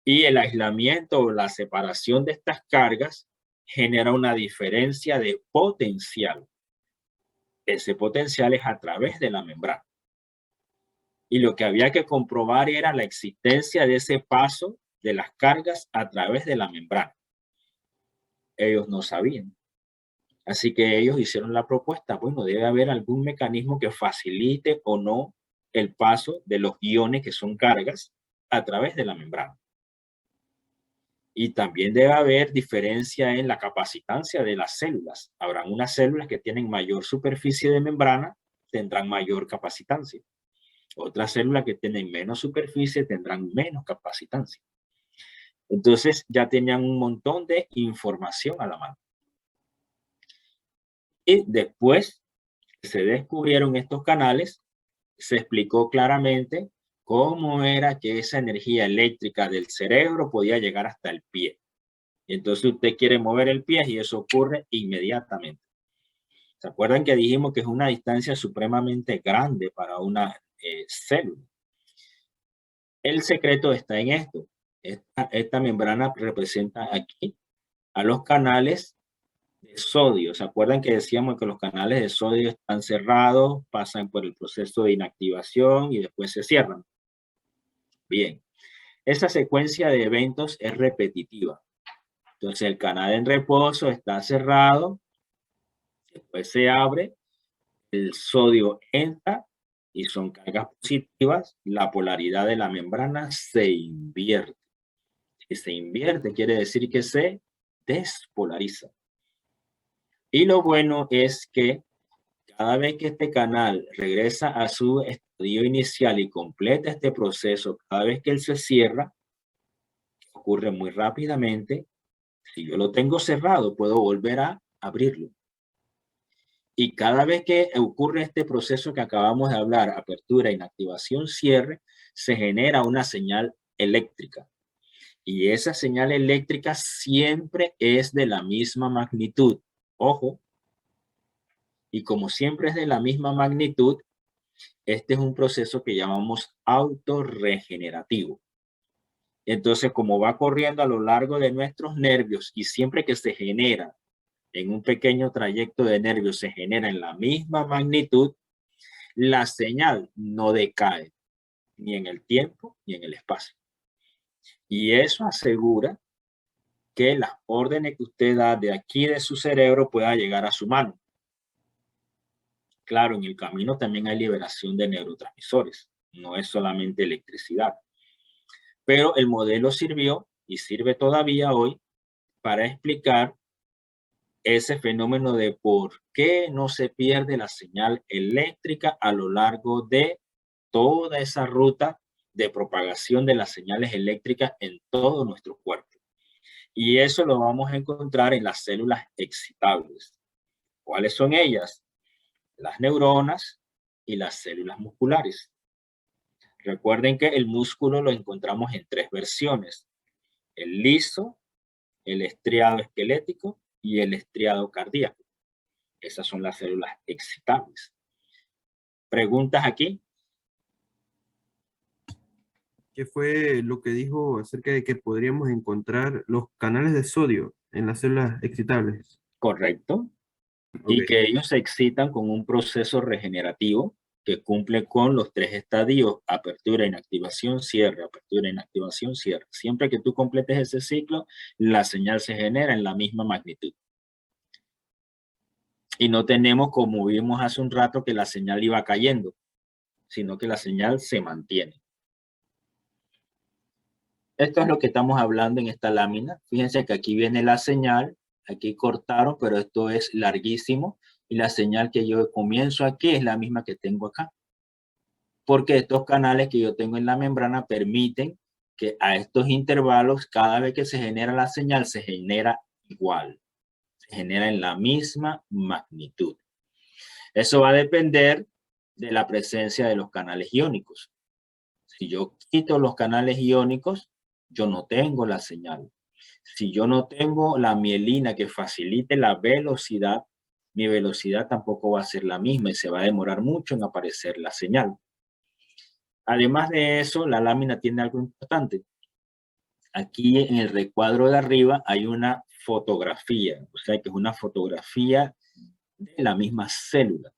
Y el aislamiento o la separación de estas cargas genera una diferencia de potencial. Ese potencial es a través de la membrana. Y lo que había que comprobar era la existencia de ese paso de las cargas a través de la membrana. Ellos no sabían. Así que ellos hicieron la propuesta, bueno, debe haber algún mecanismo que facilite o no el paso de los iones que son cargas a través de la membrana. Y también debe haber diferencia en la capacitancia de las células. Habrán unas células que tienen mayor superficie de membrana, tendrán mayor capacitancia. Otras células que tienen menos superficie tendrán menos capacitancia. Entonces ya tenían un montón de información a la mano. Y después que se descubrieron estos canales, se explicó claramente cómo era que esa energía eléctrica del cerebro podía llegar hasta el pie. Y entonces usted quiere mover el pie y eso ocurre inmediatamente. ¿Se acuerdan que dijimos que es una distancia supremamente grande para una célula? El secreto está en esto. Esta membrana representa aquí a los canales de sodio. ¿Se acuerdan que decíamos que los canales de sodio están cerrados, pasan por el proceso de inactivación y después se cierran? Bien, esa secuencia de eventos es repetitiva. Entonces el canal en reposo está cerrado, después se abre, el sodio entra y son cargas positivas, la polaridad de la membrana se invierte. Si se invierte quiere decir que se despolariza. Y lo bueno es que cada vez que este canal regresa a su estadio inicial y completa este proceso, cada vez que él se cierra, ocurre muy rápidamente. Si yo lo tengo cerrado, puedo volver a abrirlo. Y cada vez que ocurre este proceso que acabamos de hablar, apertura, inactivación, cierre, se genera una señal eléctrica. Y esa señal eléctrica siempre es de la misma magnitud. Ojo. Y como siempre es de la misma magnitud, este es un proceso que llamamos autorregenerativo. Entonces, como va corriendo a lo largo de nuestros nervios y siempre que se genera en un pequeño trayecto de nervios se genera en la misma magnitud, la señal no decae ni en el tiempo ni en el espacio. Y eso asegura que las órdenes que usted da de aquí de su cerebro pueda llegar a su mano. Claro, en el camino también hay liberación de neurotransmisores, no es solamente electricidad. Pero el modelo sirvió y sirve todavía hoy para explicar ese fenómeno de por qué no se pierde la señal eléctrica a lo largo de toda esa ruta de propagación de las señales eléctricas en todo nuestro cuerpo. Y eso lo vamos a encontrar en las células excitables. ¿Cuáles son ellas? Las neuronas y las células musculares. Recuerden que el músculo lo encontramos en tres versiones: el liso, el estriado esquelético y el estriado cardíaco. Esas son las células excitables. ¿Preguntas aquí? ¿Qué fue lo que dijo acerca de que podríamos encontrar los canales de sodio en las células excitables? Correcto. Y que ellos se excitan con un proceso regenerativo que cumple con los tres estadios: apertura, inactivación, cierre, apertura, inactivación, cierre. Siempre que tú completes ese ciclo, la señal se genera en la misma magnitud. Y no tenemos, como vimos hace un rato, que la señal iba cayendo, sino que la señal se mantiene. Esto es lo que estamos hablando en esta lámina. Fíjense que aquí viene la señal, aquí cortaron, pero esto es larguísimo. Y la señal que yo comienzo aquí es la misma que tengo acá. Porque estos canales que yo tengo en la membrana permiten que a estos intervalos, cada vez que se genera la señal, se genera igual, se genera en la misma magnitud. Eso va a depender de la presencia de los canales iónicos. Si yo quito los canales iónicos, yo no tengo la señal. Si yo no tengo la mielina que facilite la velocidad, mi velocidad tampoco va a ser la misma y se va a demorar mucho en aparecer la señal. Además de eso, la lámina tiene algo importante. Aquí en el recuadro de arriba hay una fotografía, o sea que es una fotografía de la misma célula.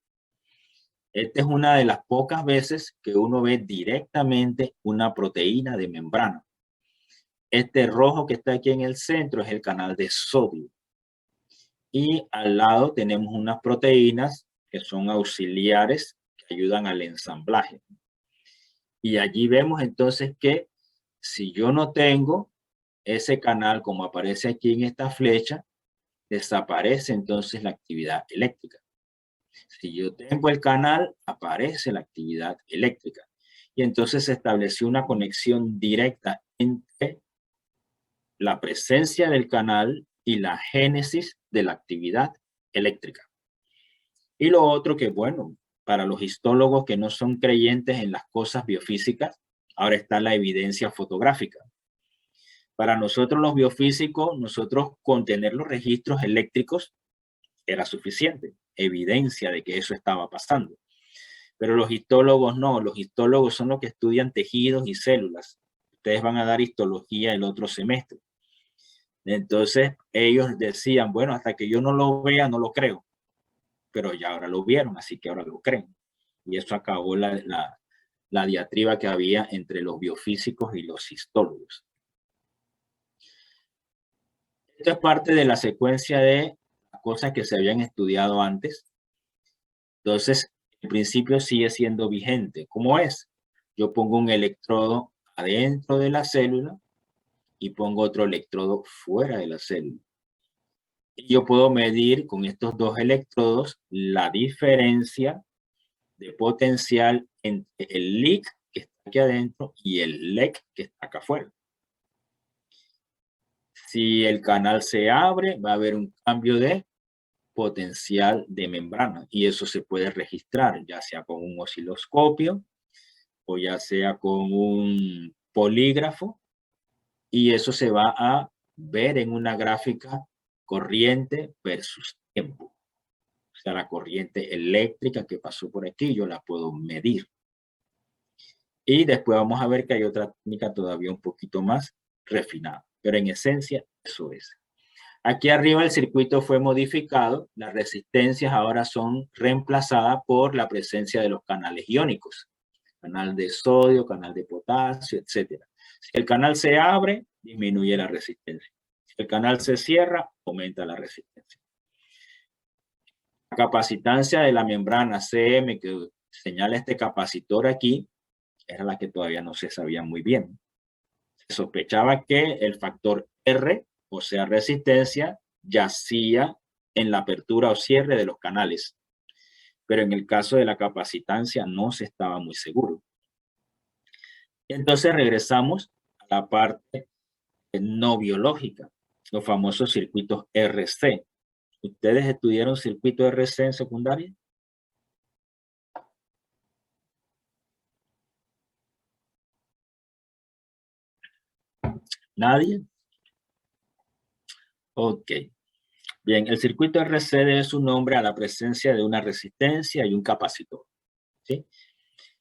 Esta es una de las pocas veces que uno ve directamente una proteína de membrana. Este rojo que está aquí en el centro es el canal de sodio. Y al lado tenemos unas proteínas que son auxiliares que ayudan al ensamblaje. Y allí vemos entonces que si yo no tengo ese canal como aparece aquí en esta flecha, desaparece entonces la actividad eléctrica. Si yo tengo el canal, aparece la actividad eléctrica. Y entonces se estableció una conexión directa entre la presencia del canal y la génesis de la actividad eléctrica. Y lo otro que, bueno, para los histólogos que no son creyentes en las cosas biofísicas, ahora está la evidencia fotográfica. Para nosotros los biofísicos, nosotros con tener los registros eléctricos era suficiente, evidencia de que eso estaba pasando. Pero los histólogos no, los histólogos son los que estudian tejidos y células. Ustedes van a dar histología el otro semestre. Entonces ellos decían, bueno, hasta que yo no lo vea, no lo creo. Pero ya ahora lo vieron, así que ahora lo creen. Y eso acabó la diatriba que había entre los biofísicos y los histólogos. Esto es parte de la secuencia de cosas que se habían estudiado antes. Entonces, el principio sigue siendo vigente. ¿Cómo es? Yo pongo un electrodo adentro de la célula y pongo otro electrodo fuera de la célula. Y yo puedo medir con estos dos electrodos la diferencia de potencial entre el LIC que está aquí adentro y el LEC que está acá afuera. Si el canal se abre, va a haber un cambio de potencial de membrana y eso se puede registrar ya sea con un osciloscopio o ya sea con un polígrafo y eso se va a ver en una gráfica corriente versus tiempo. O sea, la corriente eléctrica que pasó por aquí yo la puedo medir. Y después vamos a ver que hay otra técnica todavía un poquito más refinada, pero en esencia eso es. Aquí arriba el circuito fue modificado, las resistencias ahora son reemplazadas por la presencia de los canales iónicos, canal de sodio, canal de potasio, etc. Si el canal se abre, disminuye la resistencia. Si el canal se cierra, aumenta la resistencia. La capacitancia de la membrana CM que señala este capacitor aquí, era la que todavía no se sabía muy bien. Se sospechaba que el factor R, o sea, resistencia, yacía en la apertura o cierre de los canales. Pero en el caso de la capacitancia no se estaba muy seguro. Entonces regresamos a la parte no biológica, los famosos circuitos RC. ¿Ustedes estudiaron circuito RC en secundaria? ¿Nadie? Ok. Bien, el circuito RC debe su nombre a la presencia de una resistencia y un capacitor. ¿Sí?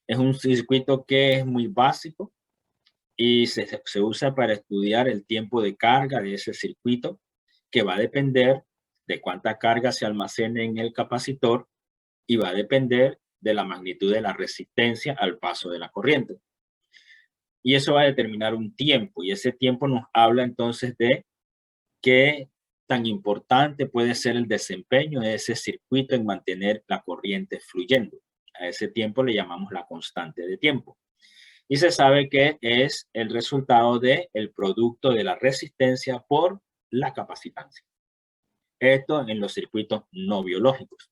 Es un circuito que es muy básico y se usa para estudiar el tiempo de carga de ese circuito, que va a depender de cuánta carga se almacene en el capacitor y va a depender de la magnitud de la resistencia al paso de la corriente. Y eso va a determinar un tiempo, y ese tiempo nos habla entonces de qué tan importante puede ser el desempeño de ese circuito en mantener la corriente fluyendo. A ese tiempo le llamamos la constante de tiempo. Y se sabe que es el resultado del producto de la resistencia por la capacitancia. Esto en los circuitos no biológicos.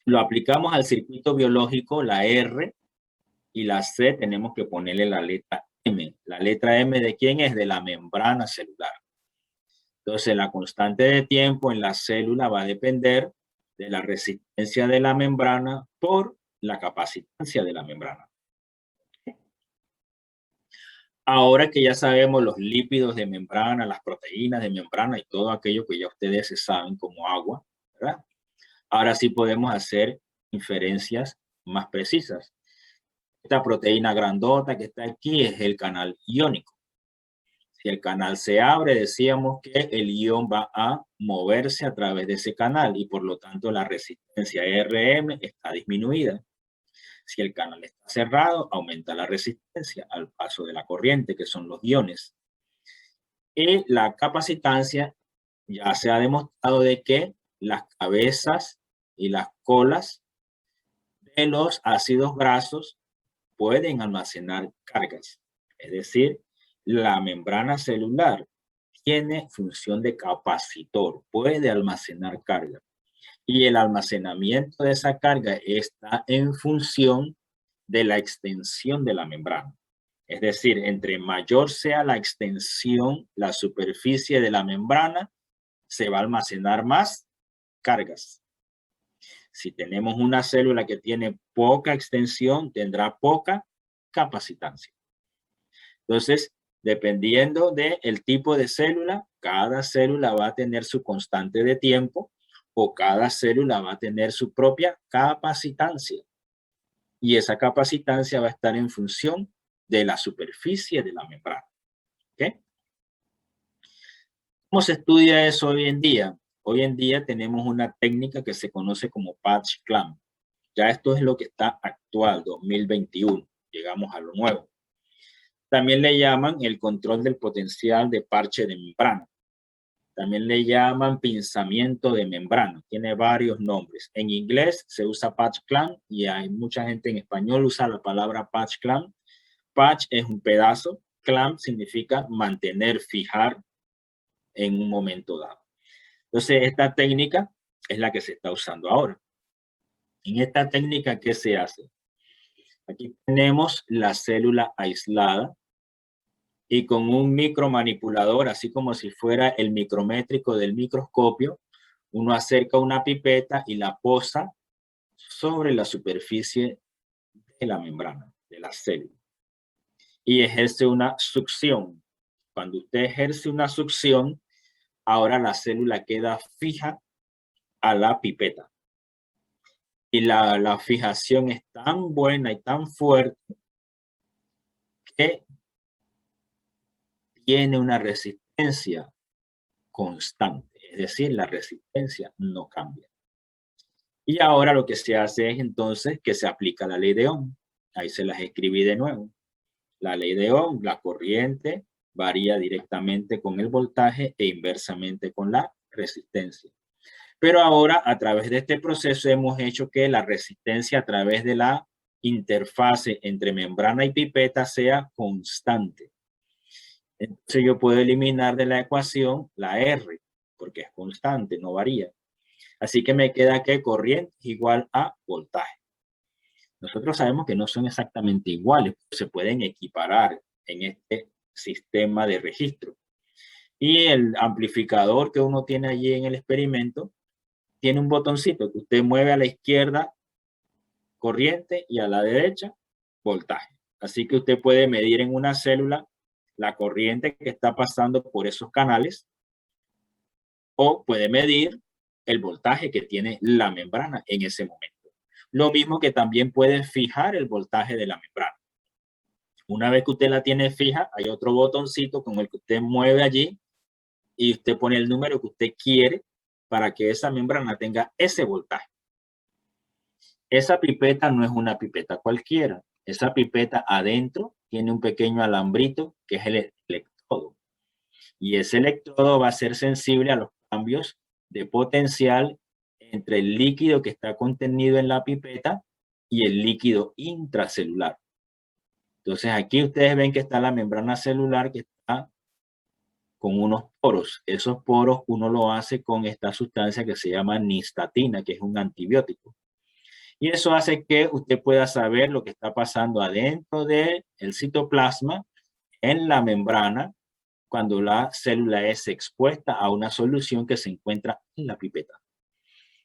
Lo aplicamos al circuito biológico, la R y la C tenemos que ponerle la letra M. La letra M ¿de quién es? De la membrana celular. Entonces, la constante de tiempo en la célula va a depender de la resistencia de la membrana por la capacitancia de la membrana. Ahora que ya sabemos los lípidos de membrana, las proteínas de membrana y todo aquello que ya ustedes se saben como agua, ¿verdad? Ahora sí podemos hacer inferencias más precisas. Esta proteína grandota que está aquí es el canal iónico. Si el canal se abre, decíamos que el ion va a moverse a través de ese canal y por lo tanto la resistencia RM está disminuida. Si el canal está cerrado, aumenta la resistencia al paso de la corriente, que son los iones. Y la capacitancia, ya se ha demostrado de que las cabezas y las colas de los ácidos grasos pueden almacenar cargas. Es decir, la membrana celular tiene función de capacitor, puede almacenar carga. Y el almacenamiento de esa carga está en función de la extensión de la membrana. Es decir, entre mayor sea la extensión, la superficie de la membrana, se va a almacenar más cargas. Si tenemos una célula que tiene poca extensión, tendrá poca capacitancia. Entonces, dependiendo del tipo de célula, cada célula va a tener su constante de tiempo o cada célula va a tener su propia capacitancia. Y esa capacitancia va a estar en función de la superficie de la membrana. ¿Okay? ¿Cómo se estudia eso hoy en día? Hoy en día tenemos una técnica que se conoce como patch clamp. Ya esto es lo que está actual, 2021. Llegamos a lo nuevo. También le llaman el control del potencial de parche de membrana. También le llaman pinzamiento de membrana. Tiene varios nombres. En inglés se usa patch clamp y hay mucha gente en español usa la palabra patch clamp. Patch es un pedazo. Clamp significa mantener, fijar en un momento dado. Entonces, esta técnica es la que se está usando ahora. En esta técnica, ¿qué se hace? Aquí tenemos la célula aislada y con un micromanipulador, así como si fuera el micrométrico del microscopio, uno acerca una pipeta y la posa sobre la superficie de la membrana, de la célula. Y ejerce una succión. Cuando usted ejerce una succión, ahora la célula queda fija a la pipeta. Y la fijación es tan buena y tan fuerte que tiene una resistencia constante. Es decir, la resistencia no cambia. Y ahora lo que se hace es entonces que se aplica la ley de Ohm. Ahí se las escribí de nuevo. La ley de Ohm, la corriente varía directamente con el voltaje e inversamente con la resistencia. Pero ahora, a través de este proceso, hemos hecho que la resistencia a través de la interfase entre membrana y pipeta sea constante. Entonces yo puedo eliminar de la ecuación la R, porque es constante, no varía. Así que me queda que corriente es igual a voltaje. Nosotros sabemos que no son exactamente iguales, se pueden equiparar en este sistema de registro. Y el amplificador que uno tiene allí en el experimento tiene un botoncito que usted mueve a la izquierda corriente y a la derecha voltaje. Así que usted puede medir en una célula la corriente que está pasando por esos canales o puede medir el voltaje que tiene la membrana en ese momento. Lo mismo que también puede fijar el voltaje de la membrana. Una vez que usted la tiene fija, hay otro botoncito con el que usted mueve allí y usted pone el número que usted quiere para que esa membrana tenga ese voltaje. Esa pipeta no es una pipeta cualquiera. Esa pipeta adentro tiene un pequeño alambrito que es el electrodo. Y ese electrodo va a ser sensible a los cambios de potencial entre el líquido que está contenido en la pipeta y el líquido intracelular. Entonces aquí ustedes ven que está la membrana celular que está con unos poros. Esos poros uno lo hace con esta sustancia que se llama nistatina, que es un antibiótico. Y eso hace que usted pueda saber lo que está pasando adentro del citoplasma en la membrana cuando la célula es expuesta a una solución que se encuentra en la pipeta.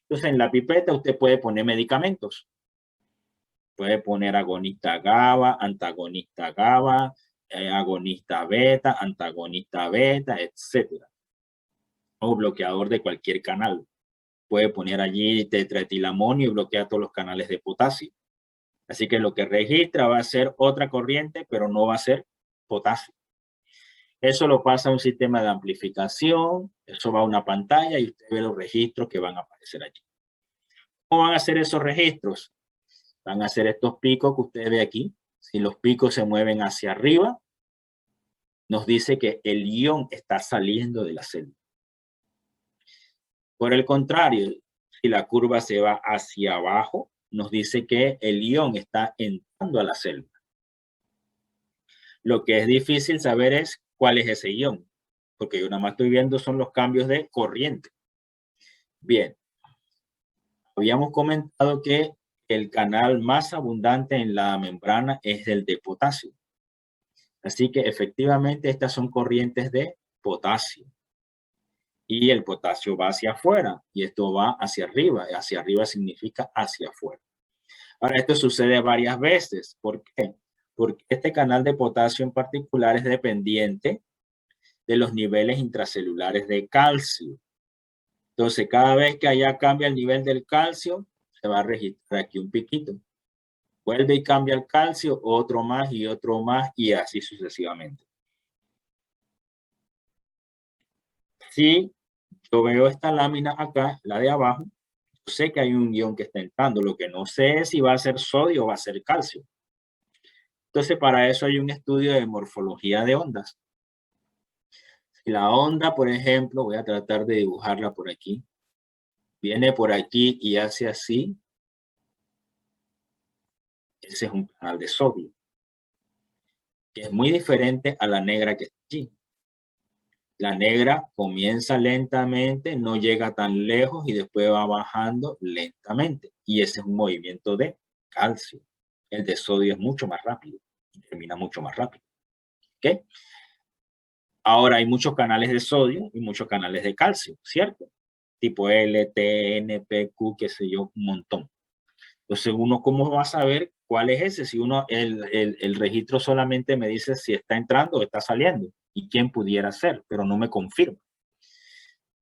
Entonces, en la pipeta usted puede poner medicamentos. Puede poner agonista GABA, antagonista GABA, agonista beta, antagonista beta, etc. O bloqueador de cualquier canal. Puede poner allí tetraetilamonio y bloquea todos los canales de potasio. Así que lo que registra va a ser otra corriente, pero no va a ser potasio. Eso lo pasa a un sistema de amplificación, eso va a una pantalla y usted ve los registros que van a aparecer allí. ¿Cómo van a ser esos registros? Van a ser estos picos que usted ve aquí. Si los picos se mueven hacia arriba, nos dice que el ion está saliendo de la célula. Por el contrario, si la curva se va hacia abajo, nos dice que el ion está entrando a la célula. Lo que es difícil saber es cuál es ese ion, porque yo nada más estoy viendo son los cambios de corriente. Bien, habíamos comentado que el canal más abundante en la membrana es el de potasio. Así que efectivamente estas son corrientes de potasio. Y el potasio va hacia afuera y esto va hacia arriba. Hacia arriba significa hacia afuera. Ahora, esto sucede varias veces. ¿Por qué? Porque este canal de potasio en particular es dependiente de los niveles intracelulares de calcio. Entonces, cada vez que allá cambia el nivel del calcio, se va a registrar aquí un piquito. Vuelve y cambia el calcio, otro más y así sucesivamente. Si yo veo esta lámina acá, la de abajo, yo sé que hay un ion que está entrando. Lo que no sé es si va a ser sodio o va a ser calcio. Entonces, para eso hay un estudio de morfología de ondas. Si la onda, por ejemplo, voy a tratar de dibujarla por aquí, viene por aquí y hace así, ese es un canal de sodio, que es muy diferente a la negra que está aquí. La negra comienza lentamente, no llega tan lejos y después va bajando lentamente. Y ese es un movimiento de calcio. El de sodio es mucho más rápido y termina mucho más rápido. ¿Ok? Ahora hay muchos canales de sodio y muchos canales de calcio, ¿cierto? Tipo L, T, N, P, Q, qué sé yo, un montón. Entonces, uno, ¿cómo va a saber cuál es ese? Si uno, el registro solamente me dice si está entrando o está saliendo y quién pudiera ser, pero no me confirma.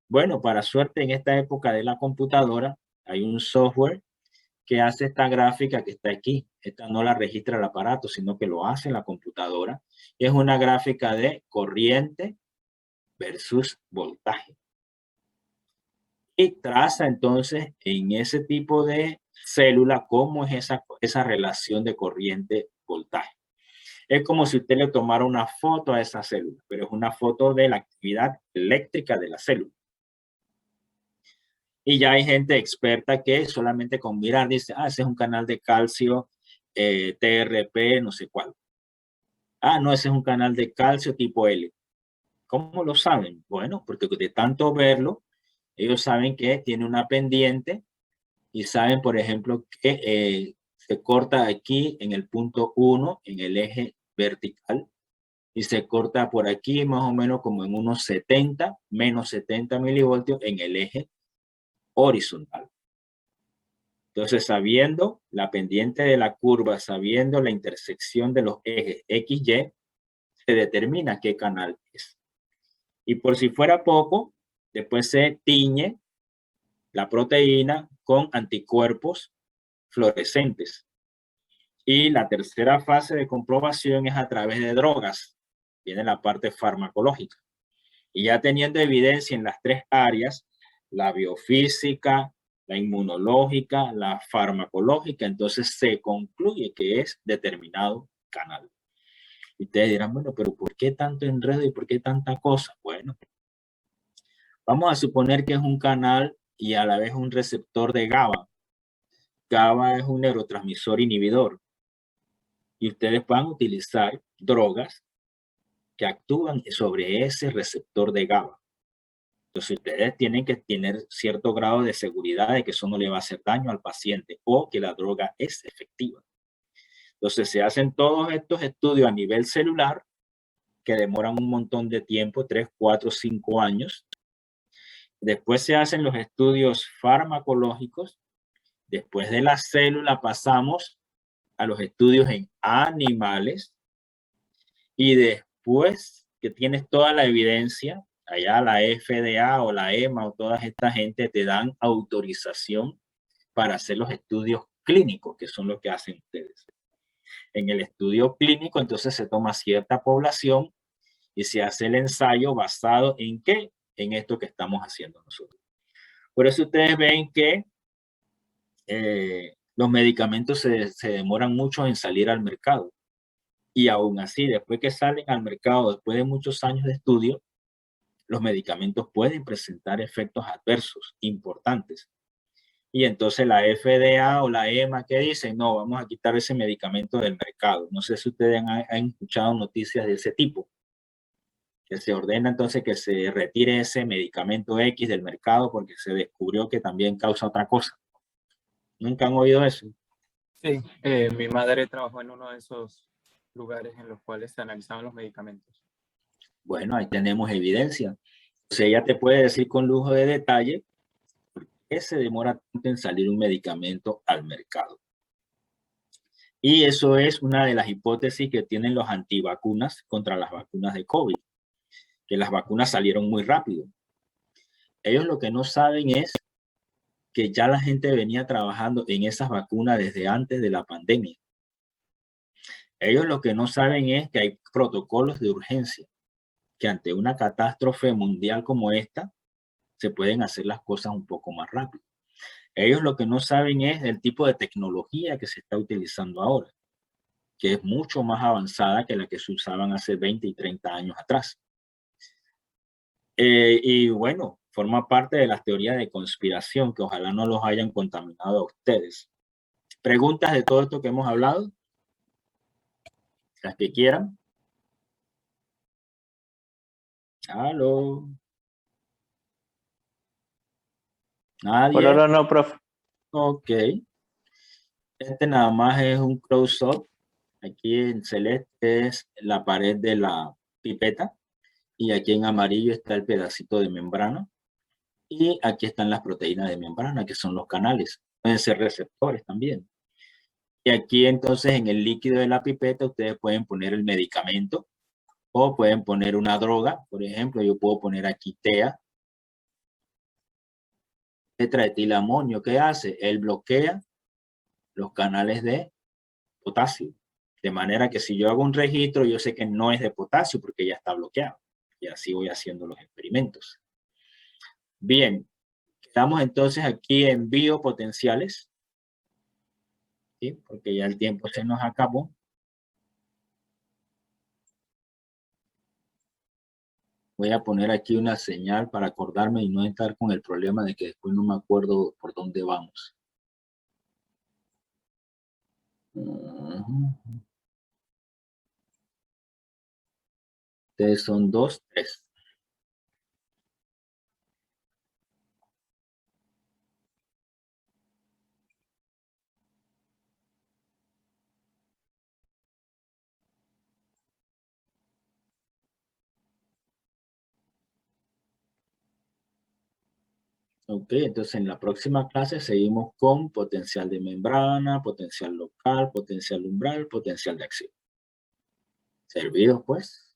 Bueno, para suerte, en esta época de la computadora, hay un software que hace esta gráfica que está aquí. Esta no la registra el aparato, sino que lo hace en la computadora. Es una gráfica de corriente versus voltaje. Y traza entonces en ese tipo de célula cómo es esa relación de corriente-voltaje. Es como si usted le tomara una foto a esa célula, pero es una foto de la actividad eléctrica de la célula. Y ya hay gente experta que solamente con mirar dice, ese es un canal de calcio TRP, no sé cuál. No, ese es un canal de calcio tipo L. ¿Cómo lo saben? Bueno, porque de tanto verlo, ellos saben que tiene una pendiente y saben, por ejemplo, que se corta aquí en el punto 1, en el eje vertical, y se corta por aquí más o menos como en unos 70, menos 70 milivoltios en el eje horizontal. Entonces, sabiendo la pendiente de la curva, sabiendo la intersección de los ejes X, Y, se determina qué canal es. Y por si fuera poco, después se tiñe la proteína con anticuerpos fluorescentes. Y la tercera fase de comprobación es a través de drogas. Viene la parte farmacológica. Y ya teniendo evidencia en las tres áreas, la biofísica, la inmunológica, la farmacológica, entonces se concluye que es determinado canal. Y ustedes dirán, bueno, pero ¿por qué tanto enredo y por qué tanta cosa? Bueno, vamos a suponer que es un canal y a la vez un receptor de GABA. GABA es un neurotransmisor inhibidor. Y ustedes van a utilizar drogas que actúan sobre ese receptor de GABA. Entonces ustedes tienen que tener cierto grado de seguridad de que eso no le va a hacer daño al paciente o que la droga es efectiva. Entonces se hacen todos estos estudios a nivel celular que demoran un montón de tiempo, 3, 4, 5 años. Después se hacen los estudios farmacológicos. Después de la célula pasamos a los estudios en animales. Y después que tienes toda la evidencia, allá la FDA o la EMA o toda esta gente te dan autorización para hacer los estudios clínicos, que son los que hacen ustedes. En el estudio clínico, entonces se toma cierta población y se hace el ensayo basado en ¿qué? En esto que estamos haciendo nosotros. Por eso ustedes ven que los medicamentos se demoran mucho en salir al mercado. Y aún así, después que salen al mercado, después de muchos años de estudio, los medicamentos pueden presentar efectos adversos importantes. Y entonces la FDA o la EMA, ¿qué dicen? No, vamos a quitar ese medicamento del mercado. No sé si ustedes han escuchado noticias de ese tipo. Que se ordena entonces que se retire ese medicamento X del mercado porque se descubrió que también causa otra cosa. ¿Nunca han oído eso? Sí, mi madre trabajó en uno de esos lugares en los cuales se analizaban los medicamentos. Bueno, ahí tenemos evidencia. O sea, ella te puede decir con lujo de detalle por qué se demora tanto en salir un medicamento al mercado. Y eso es una de las hipótesis que tienen los antivacunas contra las vacunas de COVID, que las vacunas salieron muy rápido. Ellos lo que no saben es que ya la gente venía trabajando en esas vacunas desde antes de la pandemia. Ellos lo que no saben es que hay protocolos de urgencia, que ante una catástrofe mundial como esta, se pueden hacer las cosas un poco más rápido. Ellos lo que no saben es el tipo de tecnología que se está utilizando ahora, que es mucho más avanzada que la que se usaban hace 20 y 30 años atrás. Y bueno, forma parte de las teorías de conspiración que ojalá no los hayan contaminado a ustedes. ¿Preguntas de todo esto que hemos hablado? Las que quieran. ¿Aló? ¿Nadie? Por ahora no, profe. Ok. Este nada más es un close-up. Aquí en celeste es la pared de la pipeta. Y aquí en amarillo está el pedacito de membrana. Y aquí están las proteínas de membrana, que son los canales. Pueden ser receptores también. Y aquí entonces en el líquido de la pipeta ustedes pueden poner el medicamento o pueden poner una droga. Por ejemplo, yo puedo poner aquí TEA. Tetraetilamonio, ¿qué hace? Él bloquea los canales de potasio. De manera que si yo hago un registro, yo sé que no es de potasio porque ya está bloqueado. Y así voy haciendo los experimentos. Bien, estamos entonces aquí en biopotenciales. ¿Sí? Porque ya el tiempo se nos acabó. Voy a poner aquí una señal para acordarme y no estar con el problema de que después no me acuerdo por dónde vamos. Ustedes son 2, 3. Ok, entonces en la próxima clase seguimos con potencial de membrana, potencial local, potencial umbral, potencial de acción. ¿Servidos pues?